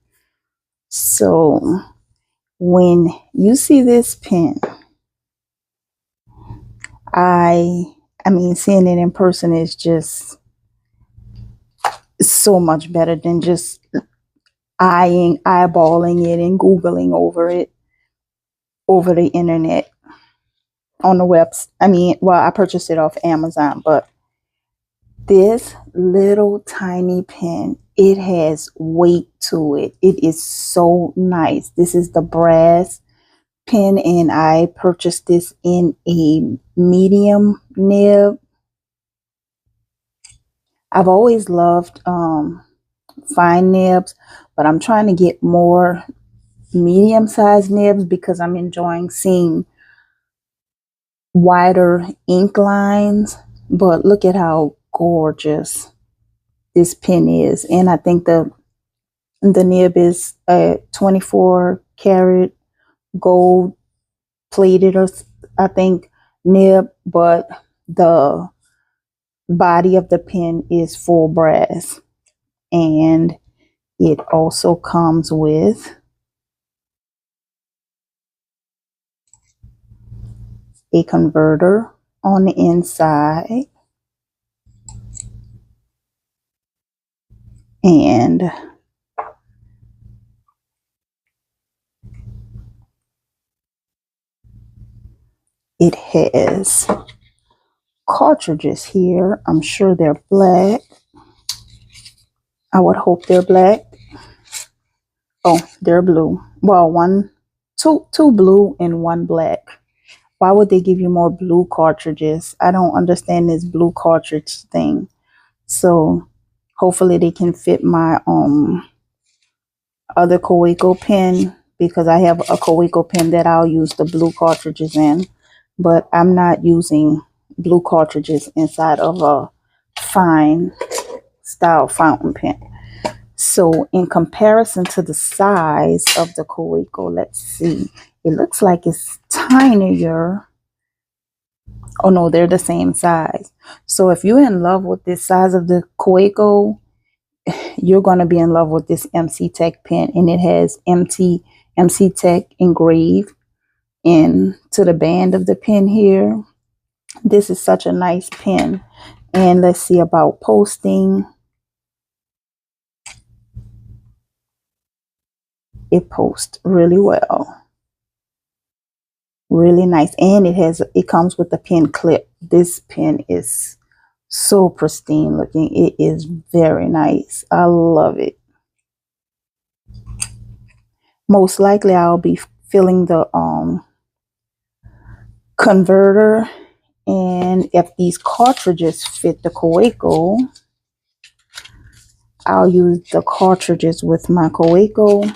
So when you see this pen, I mean, seeing it in person is just so much better than just eyeballing it and Googling over it over the internet on the webs. I purchased it off Amazon, but this little tiny pen, it has weight to it. It is so nice. This is the brass pen, and I purchased this in a medium nib. I've always loved fine nibs, but I'm trying to get more medium-sized nibs because I'm enjoying seeing wider ink lines. But look at how gorgeous this pen is, and I think the nib is a 24 karat gold plated, or I think nib, but the body of the pen is full brass, and it also comes with a converter on the inside, and it has cartridges here. I'm sure they're black. I would hope they're black. Oh, they're blue. Well, two blue and one black. Why would they give you more blue cartridges? I don't understand this blue cartridge thing. So hopefully they can fit my other Coeco pen, because I have a Coeco pen that I'll use the blue cartridges in, but I'm not using blue cartridges inside of a fine style fountain pen. So in comparison to the size of the Coeco, let's see, it looks like it's tinier. Oh no, they're the same size. So if you're in love with this size of the Coeco, you're going to be in love with this MC Tech pen, and it has MC Tech engraved into the band of the pen here. This is such a nice pen. And let's see about posting. It posts really well. Really nice. And it comes with a pen clip. This pen is so pristine looking. It is very nice. I love it. Most likely I'll be filling the converter, and if these cartridges fit the Kaweco, I'll use the cartridges with my Kaweco.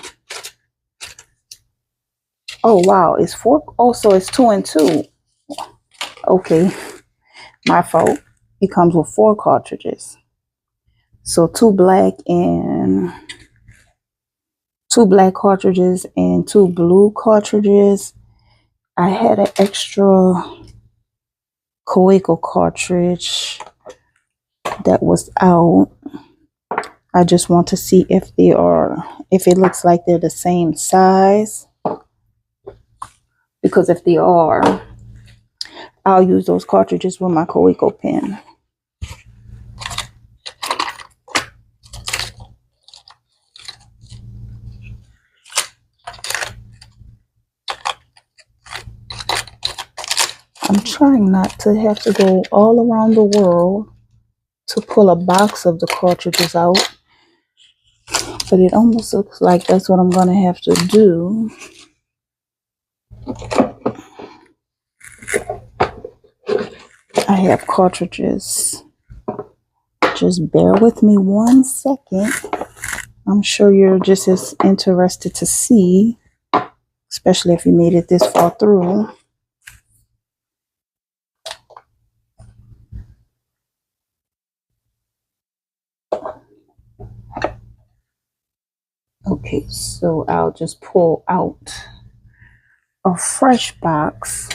Oh wow, it's 4. Oh, so it's 2 and 2. Okay, my fault. It comes with 4 cartridges. So 2 black cartridges and 2 blue cartridges. I had an extra Kaweco cartridge that was out. I just want to see if it looks like they're the same size. Because if they are, I'll use those cartridges with my Kaweco pen. I'm trying not to have to go all around the world to pull a box of the cartridges out, but it almost looks like that's what I'm going to have to do. I have cartridges. Just bear with me 1 second. I'm sure you're just as interested to see, especially if you made it this far through. Okay, so I'll just pull out a fresh box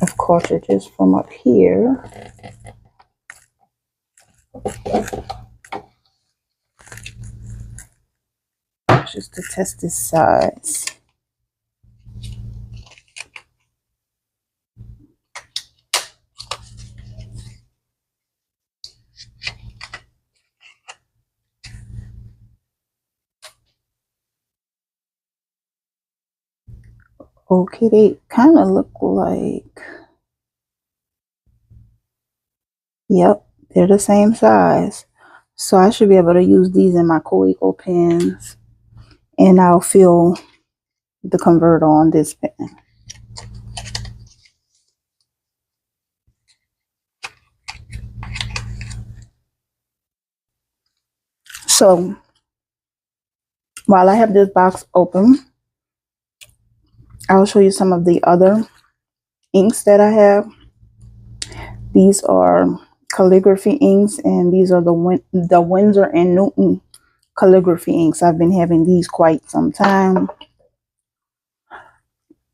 of cartridges from up here. Just to test this size. Okay, they kind of look like, yep, they're the same size. So I should be able to use these in my Kaweco pens, and I'll fill the converter on this pen. So while I have this box open, I'll show you some of the other inks that I have. These are calligraphy inks, and these are the Winsor and Newton calligraphy inks. I've been having these quite some time.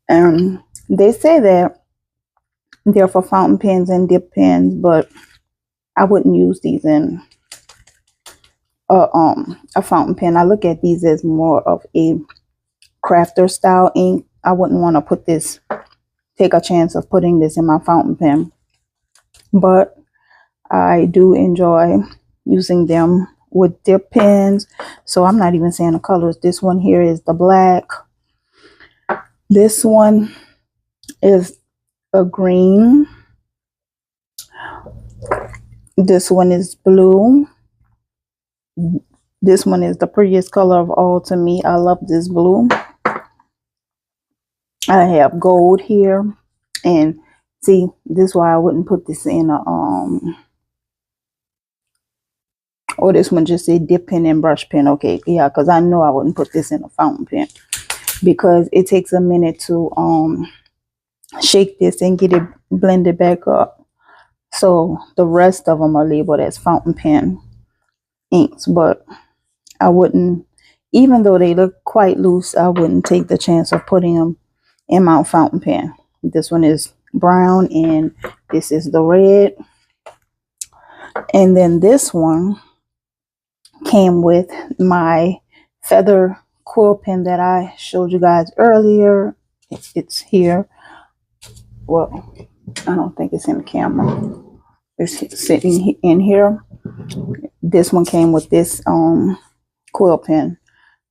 And they say that they're for fountain pens and dip pens, but I wouldn't use these in a fountain pen. I look at these as more of a crafter style ink. I wouldn't want to take a chance of putting this in my fountain pen, but I do enjoy using them with dip pens. So I'm not even saying the colors. This one here is the black. This one is a green. This one is blue. This one is the prettiest color of all to me. I love this blue. I have gold here, and see, this is why I wouldn't put this in a or this one just say dip pen and brush pen. Okay, yeah, because I know I wouldn't put this in a fountain pen because it takes a minute to shake this and get it blended back up. So the rest of them are labeled as fountain pen inks, but I wouldn't, even though they look quite loose, I wouldn't take the chance of putting them in my fountain pen. This one is brown and this is the red. And then this one came with my feather quill pen that I showed you guys earlier. It's here. Well, I don't think it's in the camera. It's sitting in here. This one came with this quill pen.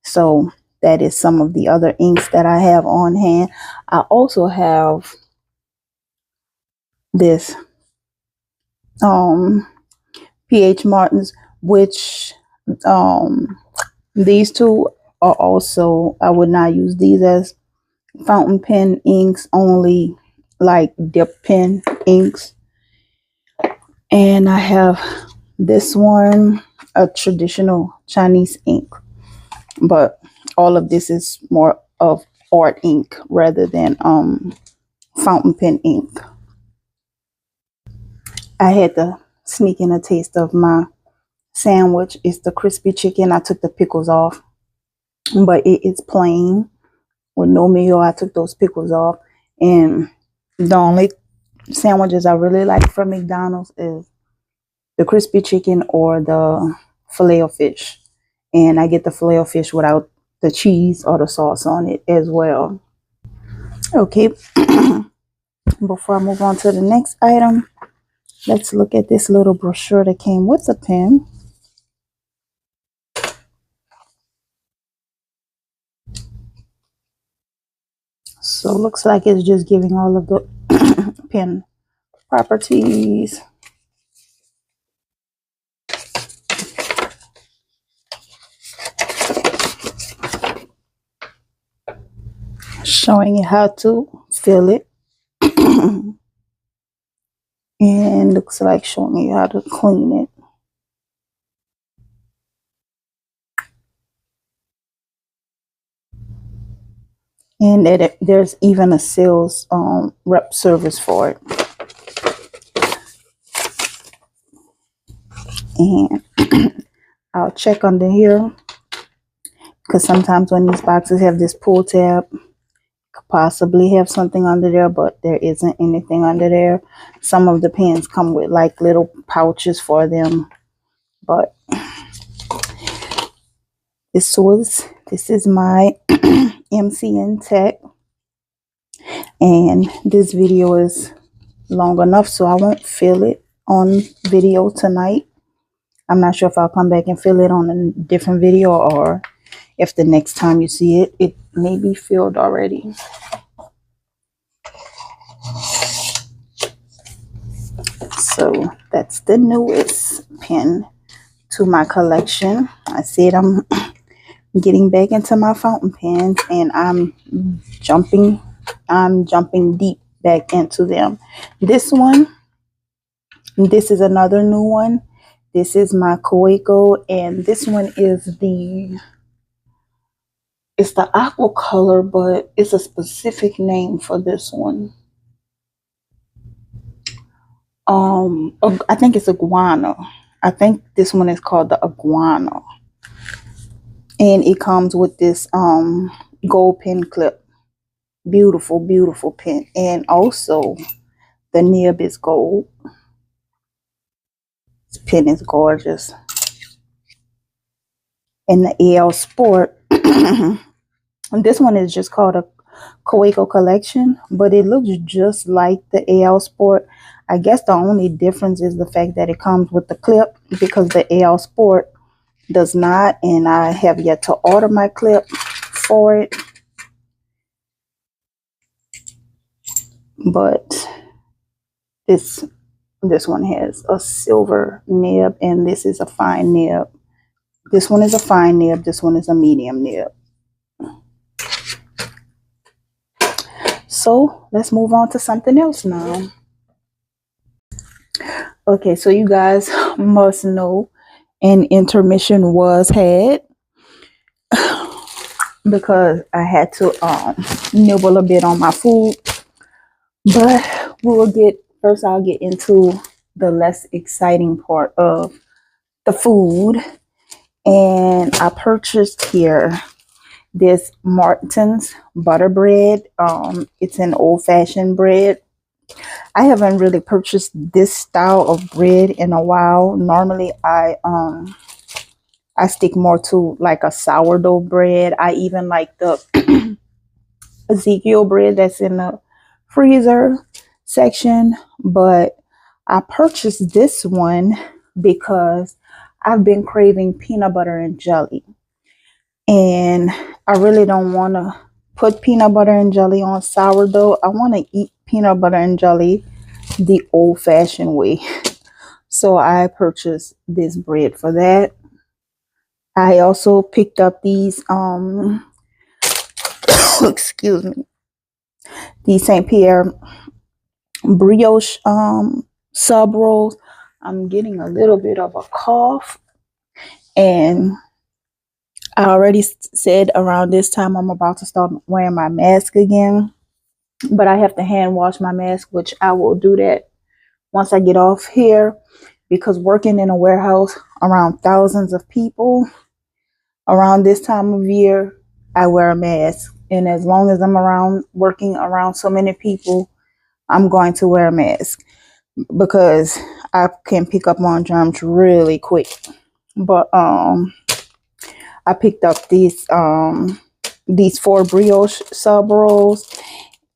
So that is some of the other inks that I have on hand. I also have this PH Martin's, which these two are also, I would not use these as fountain pen inks, only like dip pen inks. And I have this one, a traditional Chinese ink, but all of this is more of art ink rather than fountain pen ink. I had to sneak in a taste of my sandwich. It's the crispy chicken. I took the pickles off, but it is plain with no meal. I took those pickles off, and the only sandwiches I really like from McDonald's is the crispy chicken or the filet of fish. And I get the filet of fish without the cheese or the sauce on it as well. Okay, before I move on to the next item, let's look at this little brochure that came with the pen. So looks like it's just giving all of the pen properties. Showing you how to fill it. And looks like showing you how to clean it. And that there's even a sales rep service for it. And I'll check under here, because sometimes when these boxes have this pull tab, could possibly have something under there, but there isn't anything under there. Some of the pens come with like little pouches for them, but this is my MCN Tech, and this video is long enough, so I won't fill it on video tonight. I'm not sure if I'll come back and fill it on a different video, or if the next time you see it, it may be filled already. So that's the newest pen to my collection. I said I'm getting back into my fountain pens, and I'm jumping deep back into them. This is another new one. This is my Coeco, and this one is it's the aqua color, but it's a specific name for this one. I think it's iguana. I think this one is called the iguana, and it comes with this gold pin clip. Beautiful, beautiful pen, and also the nib is gold. This pen is gorgeous. And the AL Sport, this one is just called a Coeco collection, but it looks just like the AL Sport. I guess the only difference is the fact that it comes with the clip, because the AL Sport does not, and I have yet to order my clip for it. But this one has a silver nib, and this is a fine nib. This one is a fine nib. This one is a medium nib. So let's move on to something else now. Okay, so you guys must know an intermission was had, because I had to nibble a bit on my food. But I'll get into the less exciting part of the food. And I purchased here this Martin's butter bread. It's an old-fashioned bread. I haven't really purchased this style of bread in a while. Normally I stick more to like a sourdough bread. I even like the Ezekiel bread that's in the freezer. section, but I purchased this one because I've been craving peanut butter and jelly. And I really don't want to put peanut butter and jelly on sourdough. I want to eat peanut butter and jelly the old fashioned way. So I purchased this bread for that. I also picked up these excuse me, these St. Pierre brioche sub rolls. I'm getting a little bit of a cough, and I already said around this time I'm about to start wearing my mask again, but I have to hand wash my mask, which I will do that once I get off here, because working in a warehouse around thousands of people around this time of year, I wear a mask. And as long as I'm around working around so many people, I'm going to wear a mask because I can pick up on germs really quick. But I picked up these 4 brioche sub rolls,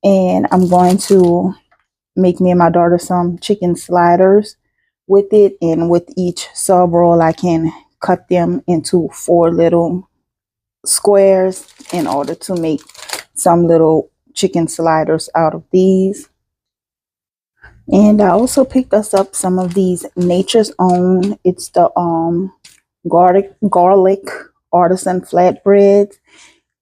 and I'm going to make me and my daughter some chicken sliders with it. And with each sub roll, I can cut them into 4 little squares in order to make some little chicken sliders out of these. And I also picked us up some of these Nature's Own. It's the garlic artisan flatbreads,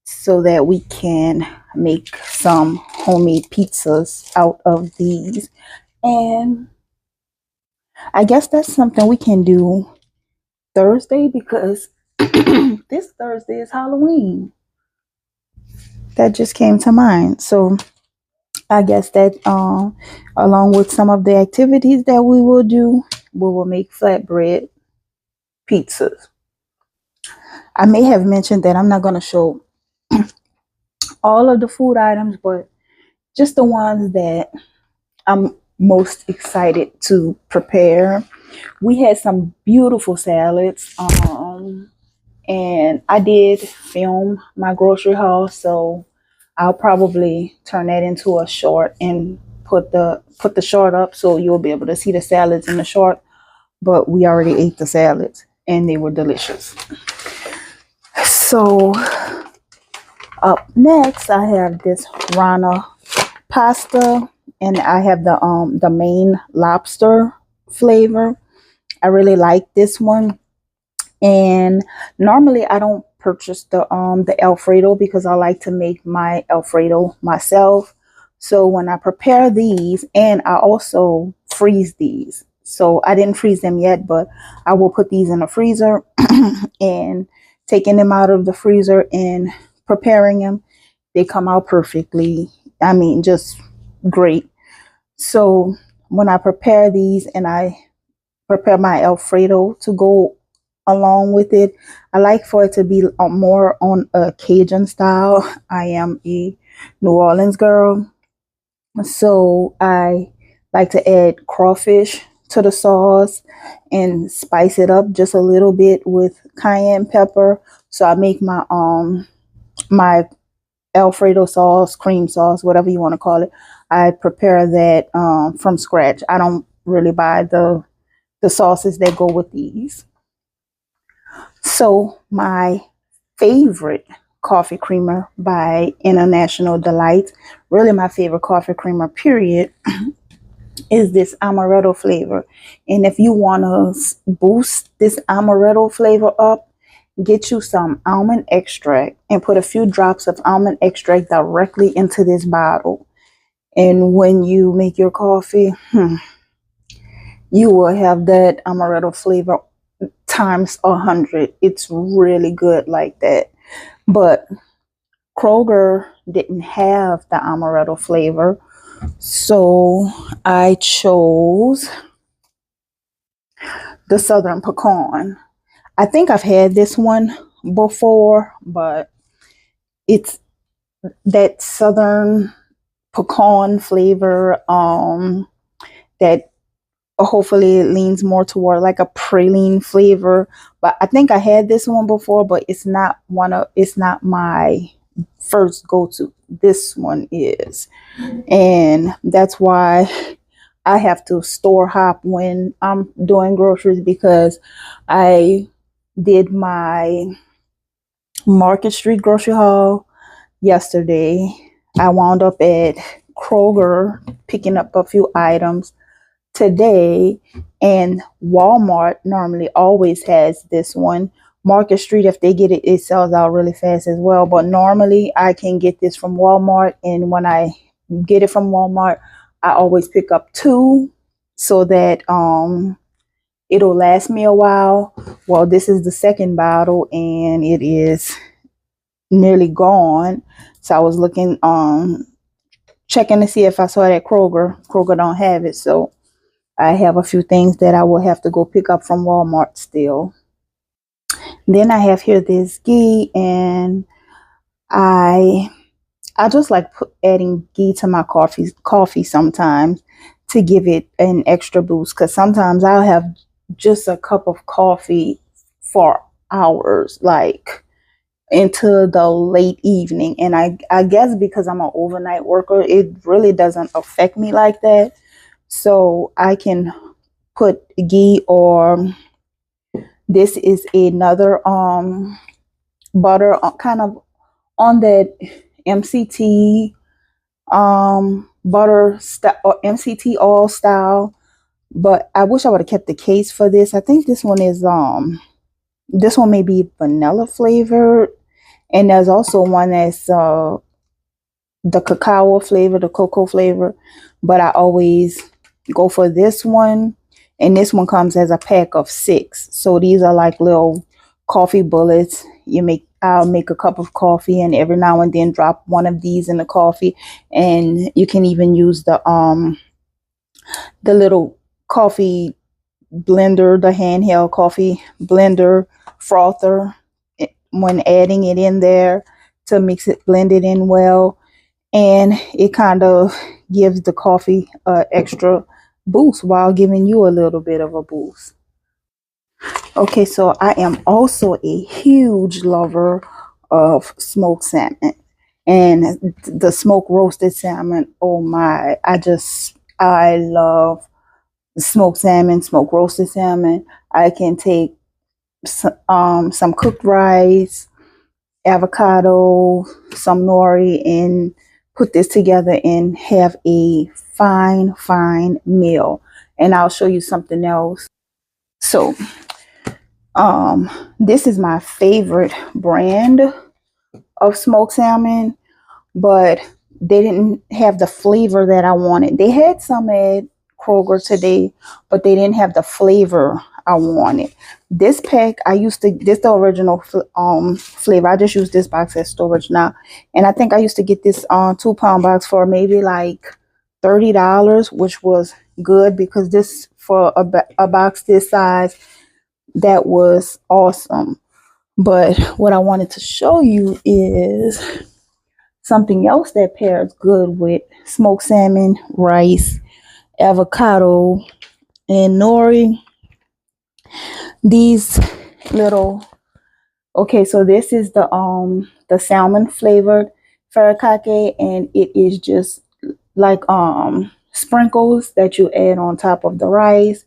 so that we can make some homemade pizzas out of these. And I guess that's something we can do Thursday, because this Thursday is Halloween. That just came to mind. So I guess that along with some of the activities that we will do, we will make flatbread pizzas. I may have mentioned that I'm not going to show all of the food items, but just the ones that I'm most excited to prepare. We had some beautiful salads, and I did film my grocery haul, so I'll probably turn that into a short and put the short up, so you'll be able to see the salads in the short. But we already ate the salads and they were delicious. So up next, I have this Rana pasta, and I have the Maine lobster flavor. I really like this one. And normally I don't purchase the Alfredo because I like to make my Alfredo myself. So when I prepare these, and I also freeze these. So I didn't freeze them yet, but I will put these in the freezer and taking them out of the freezer and preparing them, they come out perfectly. I mean, just great. So when I prepare these and I prepare my Alfredo to go along with it, I like for it to be more on a Cajun style. I am a New Orleans girl, so I like to add crawfish to the sauce and spice it up just a little bit with cayenne pepper. So I make my Alfredo sauce, cream sauce, whatever you want to call it. I prepare that from scratch. I don't really buy the sauces that go with these. So my favorite coffee creamer by International Delight, really my favorite coffee creamer period, is this amaretto flavor. And if you want to boost this amaretto flavor up, get you some almond extract and put a few drops of almond extract directly into this bottle. And when you make your coffee, you will have that amaretto flavor times 100. It's really good like that. But Kroger didn't have the amaretto flavor, so I chose the Southern Pecan. I think I've had this one before, but it's that Southern Pecan flavor that hopefully it leans more toward like a praline flavor. But I think I had this one before, but it's not my first go to. This one is. And that's why I have to store hop when I'm doing groceries, because I did my Market Street grocery haul yesterday. I wound up at Kroger picking up a few items today, and Walmart normally always has this one. Market Street, if they get it, it sells out really fast as well. But normally I can get this from Walmart, and when I get it from Walmart, I always pick up two so that it'll last me a while. Well, this is the second bottle and it is nearly gone. So I was looking checking to see if I saw it at Kroger. Kroger don't have it, so I have a few things that I will have to go pick up from Walmart still. Then I have here this ghee, and I just like adding ghee to my coffee sometimes to give it an extra boost, because sometimes I'll have just a cup of coffee for hours, like into the late evening. And I guess because I'm an overnight worker, it really doesn't affect me like that. So I can put ghee, or this is another butter, kind of on that MCT butter or MCT oil style. But I wish I would have kept the case for this. I think this one is this one may be vanilla flavored, and there's also one that's the cacao flavor, the cocoa flavor, but I always go for this one. And this one comes as a pack of 6. So these are like little coffee bullets. I'll make a cup of coffee, and every now and then drop one of these in the coffee. And you can even use the little coffee blender, the handheld coffee blender frother, when adding it in there to mix it, blend it in well. And it kind of gives the coffee extra boost while giving you a little bit of a boost. Okay, so I am also a huge lover of smoked salmon, and the smoked roasted salmon. Oh my, I love smoked salmon, smoked roasted salmon. I can take some cooked rice, avocado, some nori, and put this together and have a fine meal. And I'll show you something else. So this is my favorite brand of smoked salmon, but they didn't have the flavor that I wanted. They had some at Kroger today, but they didn't have the flavor I wanted. This pack, this the original flavor. I just use this box as storage now. And I think I used to get this 2-pound box for maybe like $30, which was good, because this, for a box this size, that was awesome. But what I wanted to show you is something else that pairs good with smoked salmon, rice, avocado, and nori. These little, okay, so this is the salmon flavored furikake, and it is just like sprinkles that you add on top of the rice.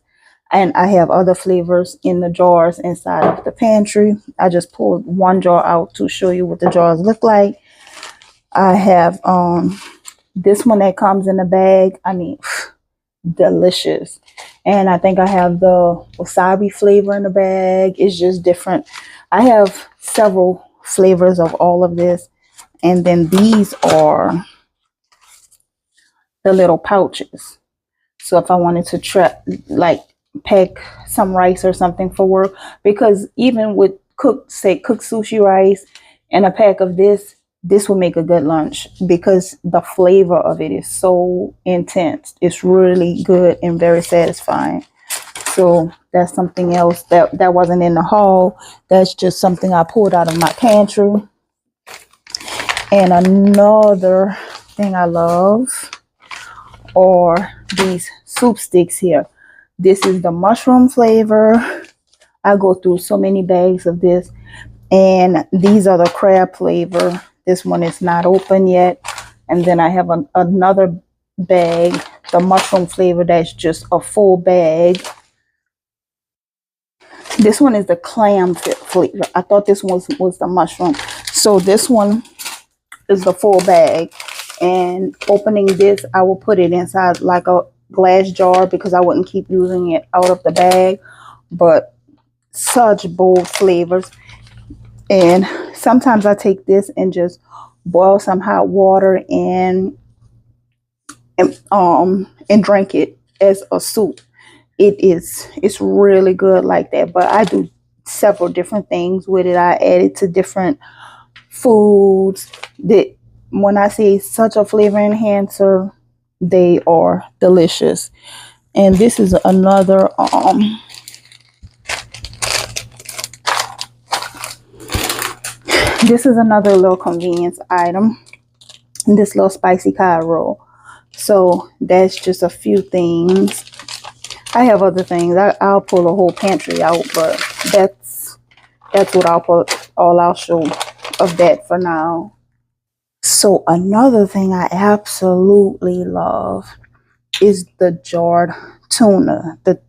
And I have other flavors in the jars inside of the pantry. I just pulled one jar out to show you what the jars look like. I have this one that comes in a bag. I mean, delicious. And I think I have the wasabi flavor in the bag. It's just different. I have several flavors of all of this. And then these are the little pouches. So if I wanted to pack some rice or something for work, because even with cooked sushi rice and a pack of this will make a good lunch, because the flavor of it is so intense. It's really good and very satisfying. So that's something else that wasn't in the haul. That's just something I pulled out of my pantry. And another thing I love are these soup sticks here. This is the mushroom flavor. I go through so many bags of this. And these are the crab flavor This one is not open yet. And then I have another bag, the mushroom flavor, that's just a full bag. This one is the clam flavor. I thought this one was the mushroom. So this one is the full bag. And opening this, I will put it inside like a glass jar because I wouldn't keep using it out of the bag. But such bold flavors. And sometimes I take this and just boil some hot water and drink it as a soup. It's really good like that. But I do several different things with it. I add it to different foods. That when I say such a flavor enhancer, they are delicious. And this is another little convenience item. This little spicy cod roll. So that's just a few things. I have other things. I'll pull a whole pantry out, but that's what I'll show of that for now. So another thing I absolutely love is the jarred tuna, the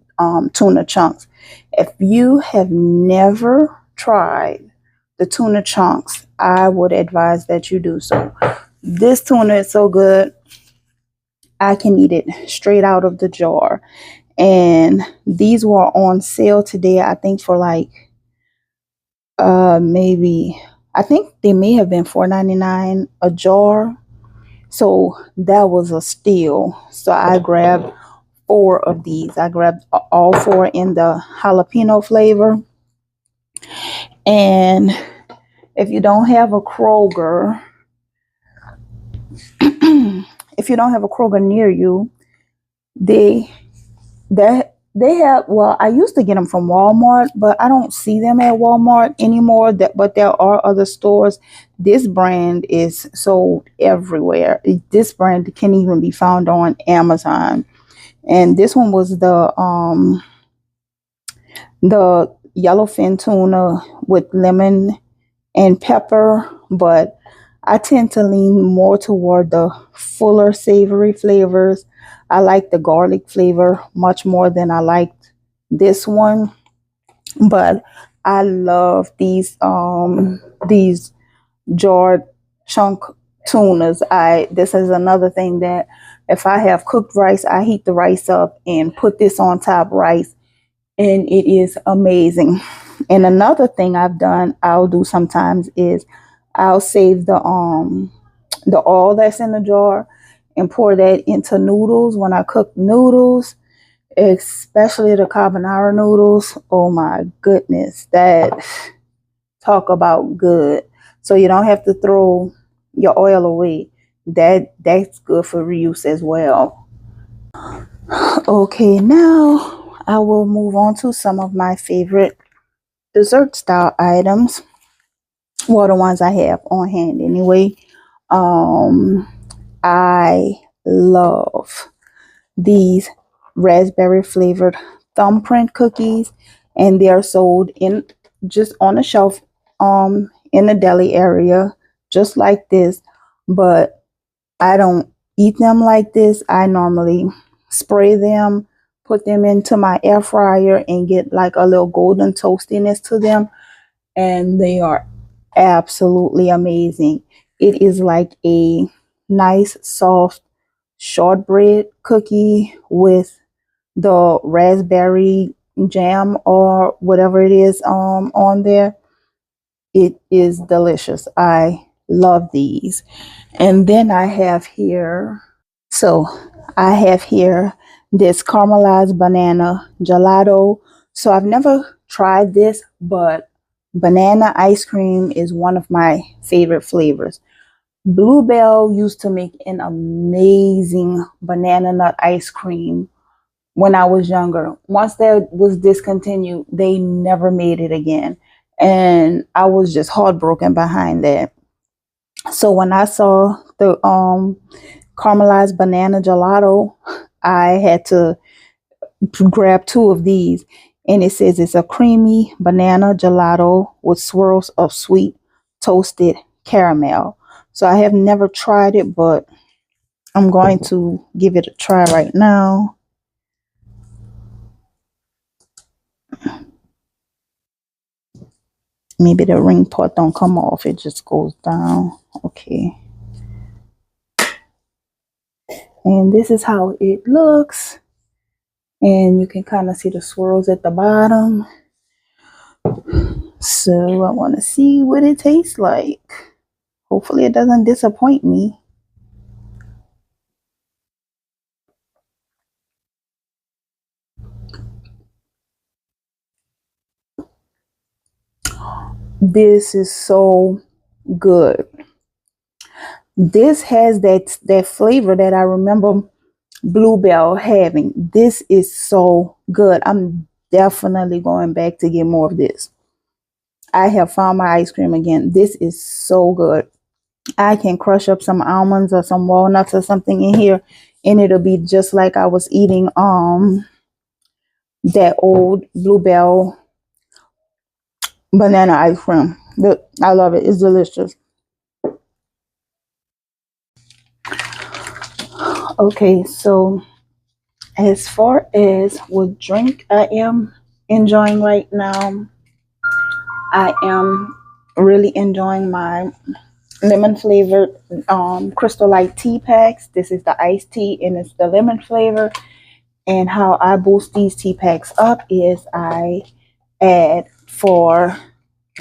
tuna chunks. If you have never tried the tuna chunks, I would advise that you do so. This tuna is so good. I can eat it straight out of the jar. And these were on sale today, I think for like I think they may have been $4.99 a jar. So that was a steal. So I grabbed 4 of these. I grabbed all 4 in the jalapeno flavor. And if you don't have a Kroger, near you, they have, well, I used to get them from Walmart, but I don't see them at Walmart anymore. But there are other stores. This brand is sold everywhere. This brand can even be found on Amazon. And this one was the yellowfin tuna with lemon and pepper, but I tend to lean more toward the fuller savory flavors. I like the garlic flavor much more than I liked this one. But I love these jarred chunk tunas. This is another thing that if I have cooked rice, I heat the rice up and put this on top rice, and it is amazing. And another thing I'll do sometimes is I'll save the oil that's in the jar and pour that into noodles when I cook noodles, especially the carbonara noodles. Oh my goodness, that talk about good. So you don't have to throw your oil away. That's good for reuse as well. Okay, now I will move on to some of my favorite dessert style items. Well, the ones I have on hand anyway. I love these raspberry flavored thumbprint cookies, and they are sold in just on the shelf in the deli area, just like this. But I don't eat them like this. I normally spray them, put them into my air fryer, and get like a little golden toastiness to them, and they are absolutely amazing. It is like a nice soft shortbread cookie with the raspberry jam or whatever it is on there. It is delicious. I love these. And then I have here this caramelized banana gelato. So I've never tried this, but banana ice cream is one of my favorite flavors. Bluebell used to make an amazing banana nut ice cream when I was younger. Once that was discontinued, they never made it again. And I was just heartbroken behind that. So when I saw the caramelized banana gelato, I had to grab 2 of these. And it says it's a creamy banana gelato with swirls of sweet toasted caramel. So I have never tried it, but I'm going to give it a try right now. Maybe the ring part don't come off. It just goes down. Okay. And this is how it looks. And you can kind of see the swirls at the bottom. So I want to see what it tastes like. Hopefully it doesn't disappoint me. This is so good. This has that flavor that I remember Bluebell having. This is so good. I'm definitely going back to get more of this. I have found my ice cream again. This is so good. I can crush up some almonds or some walnuts or something in here, and it'll be just like I was eating that old Bluebell banana ice cream. I love it. It's delicious. Okay, so as far as what drink I am enjoying right now, I am really enjoying my lemon flavored Crystal Light tea packs. This is the iced tea and it's the lemon flavor. And how I boost these tea packs up is I add, for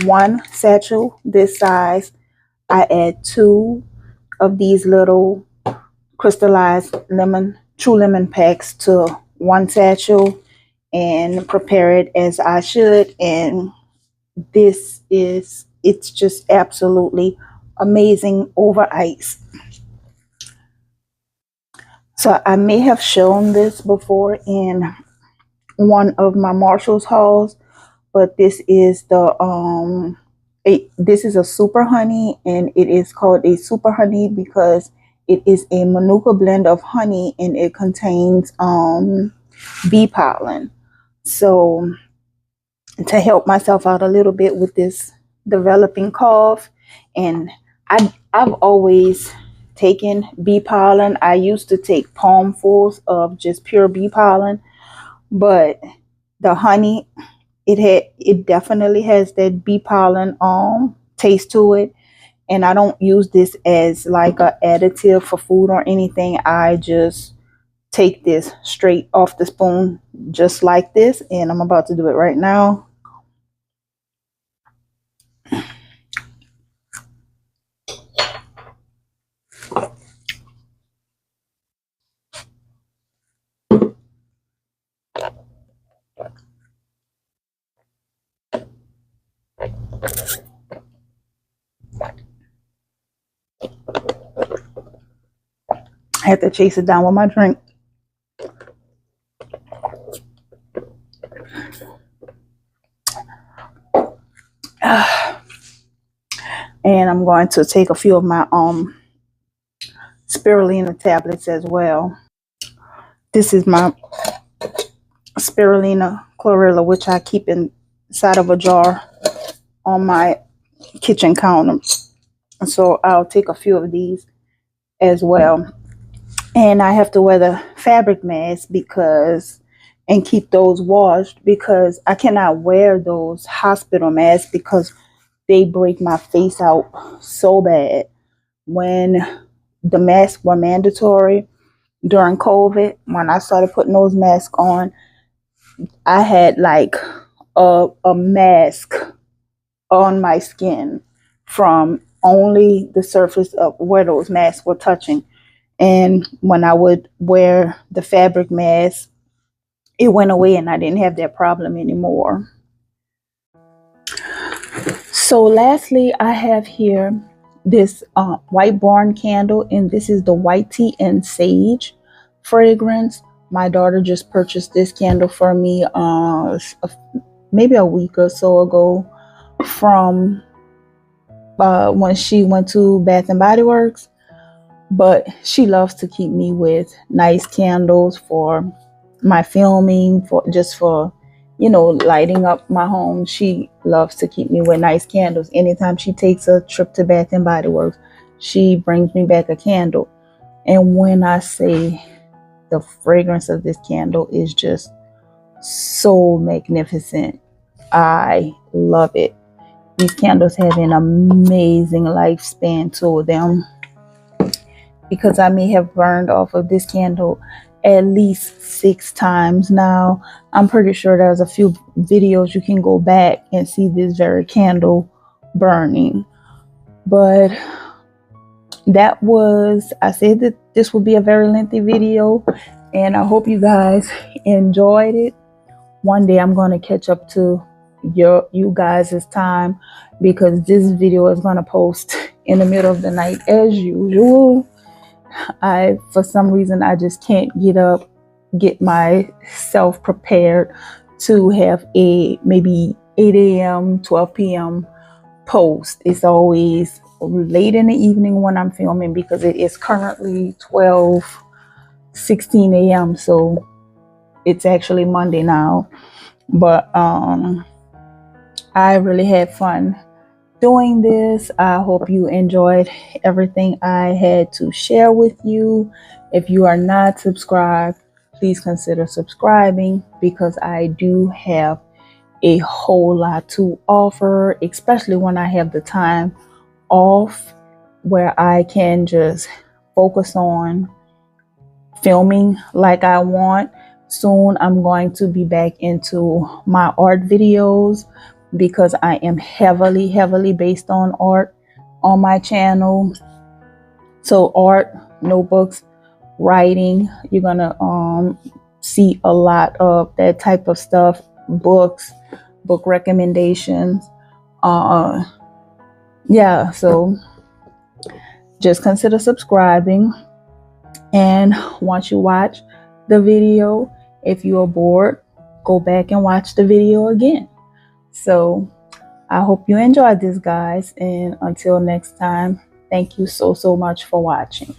one satchel this size, I add 2 of these little crystallized true lemon packs to one satchel and prepare it as I should. And it's just absolutely amazing over ice. So I may have shown this before in one of my Marshall's hauls, but this is this is a super honey, and it is called a super honey because it is a manuka blend of honey and it contains bee pollen. So to help myself out a little bit with this developing cough, and I've always taken bee pollen. I used to take palmfuls of just pure bee pollen, but the honey, it definitely has that bee pollen taste to it. And I don't use this as like a additive for food or anything. I just take this straight off the spoon just like this, and I'm about to do it right now. I had to chase it down with my drink. And I'm going to take a few of my spirulina tablets as well. This is my spirulina chlorella, which I keep inside of a jar on my kitchen counter. So I'll take a few of these as well. And I have to wear the fabric mask and keep those washed, because I cannot wear those hospital masks because they break my face out so bad. When the masks were mandatory during COVID, when I started putting those masks on, I had like a mask on my skin from only the surface of where those masks were touching. And when I would wear the fabric mask, it went away and I didn't have that problem anymore. So lastly, I have here this white barn candle, and this is the white tea and sage fragrance. My daughter just purchased this candle for me maybe a week or so ago from when she went to Bath and Body Works. But she loves to keep me with nice candles for my filming, for lighting up my home. She loves to keep me with nice candles. Anytime she takes a trip to Bath and Body Works, she brings me back a candle. And when I say the fragrance of this candle is just so magnificent, I love it. These candles have an amazing lifespan to them, because I may have burned off of this candle at least 6 times now. I'm pretty sure there's a few videos you can go back and see this very candle burning. But I said that this would be a very lengthy video, and I hope you guys enjoyed it. One day I'm going to catch up to you guys' time, because this video is going to post in the middle of the night as usual. For some reason, I just can't get myself prepared to have a maybe 8 a.m., 12 p.m. post. It's always late in the evening when I'm filming, because it is currently 12:16 a.m. So it's actually Monday now. But I really had fun doing this. I hope you enjoyed everything I had to share with you. If you are not subscribed, please consider subscribing, because I do have a whole lot to offer, especially when I have the time off where I can just focus on filming like I want. Soon I'm going to be back into my art videos, because I am heavily based on art on my channel. So art, notebooks, writing, you're gonna see a lot of that type of stuff. Books, book recommendations. Yeah, so just consider subscribing. And once you watch the video, if you are bored, go back and watch the video again. So I hope you enjoyed this, guys, and until next time, thank you so much for watching.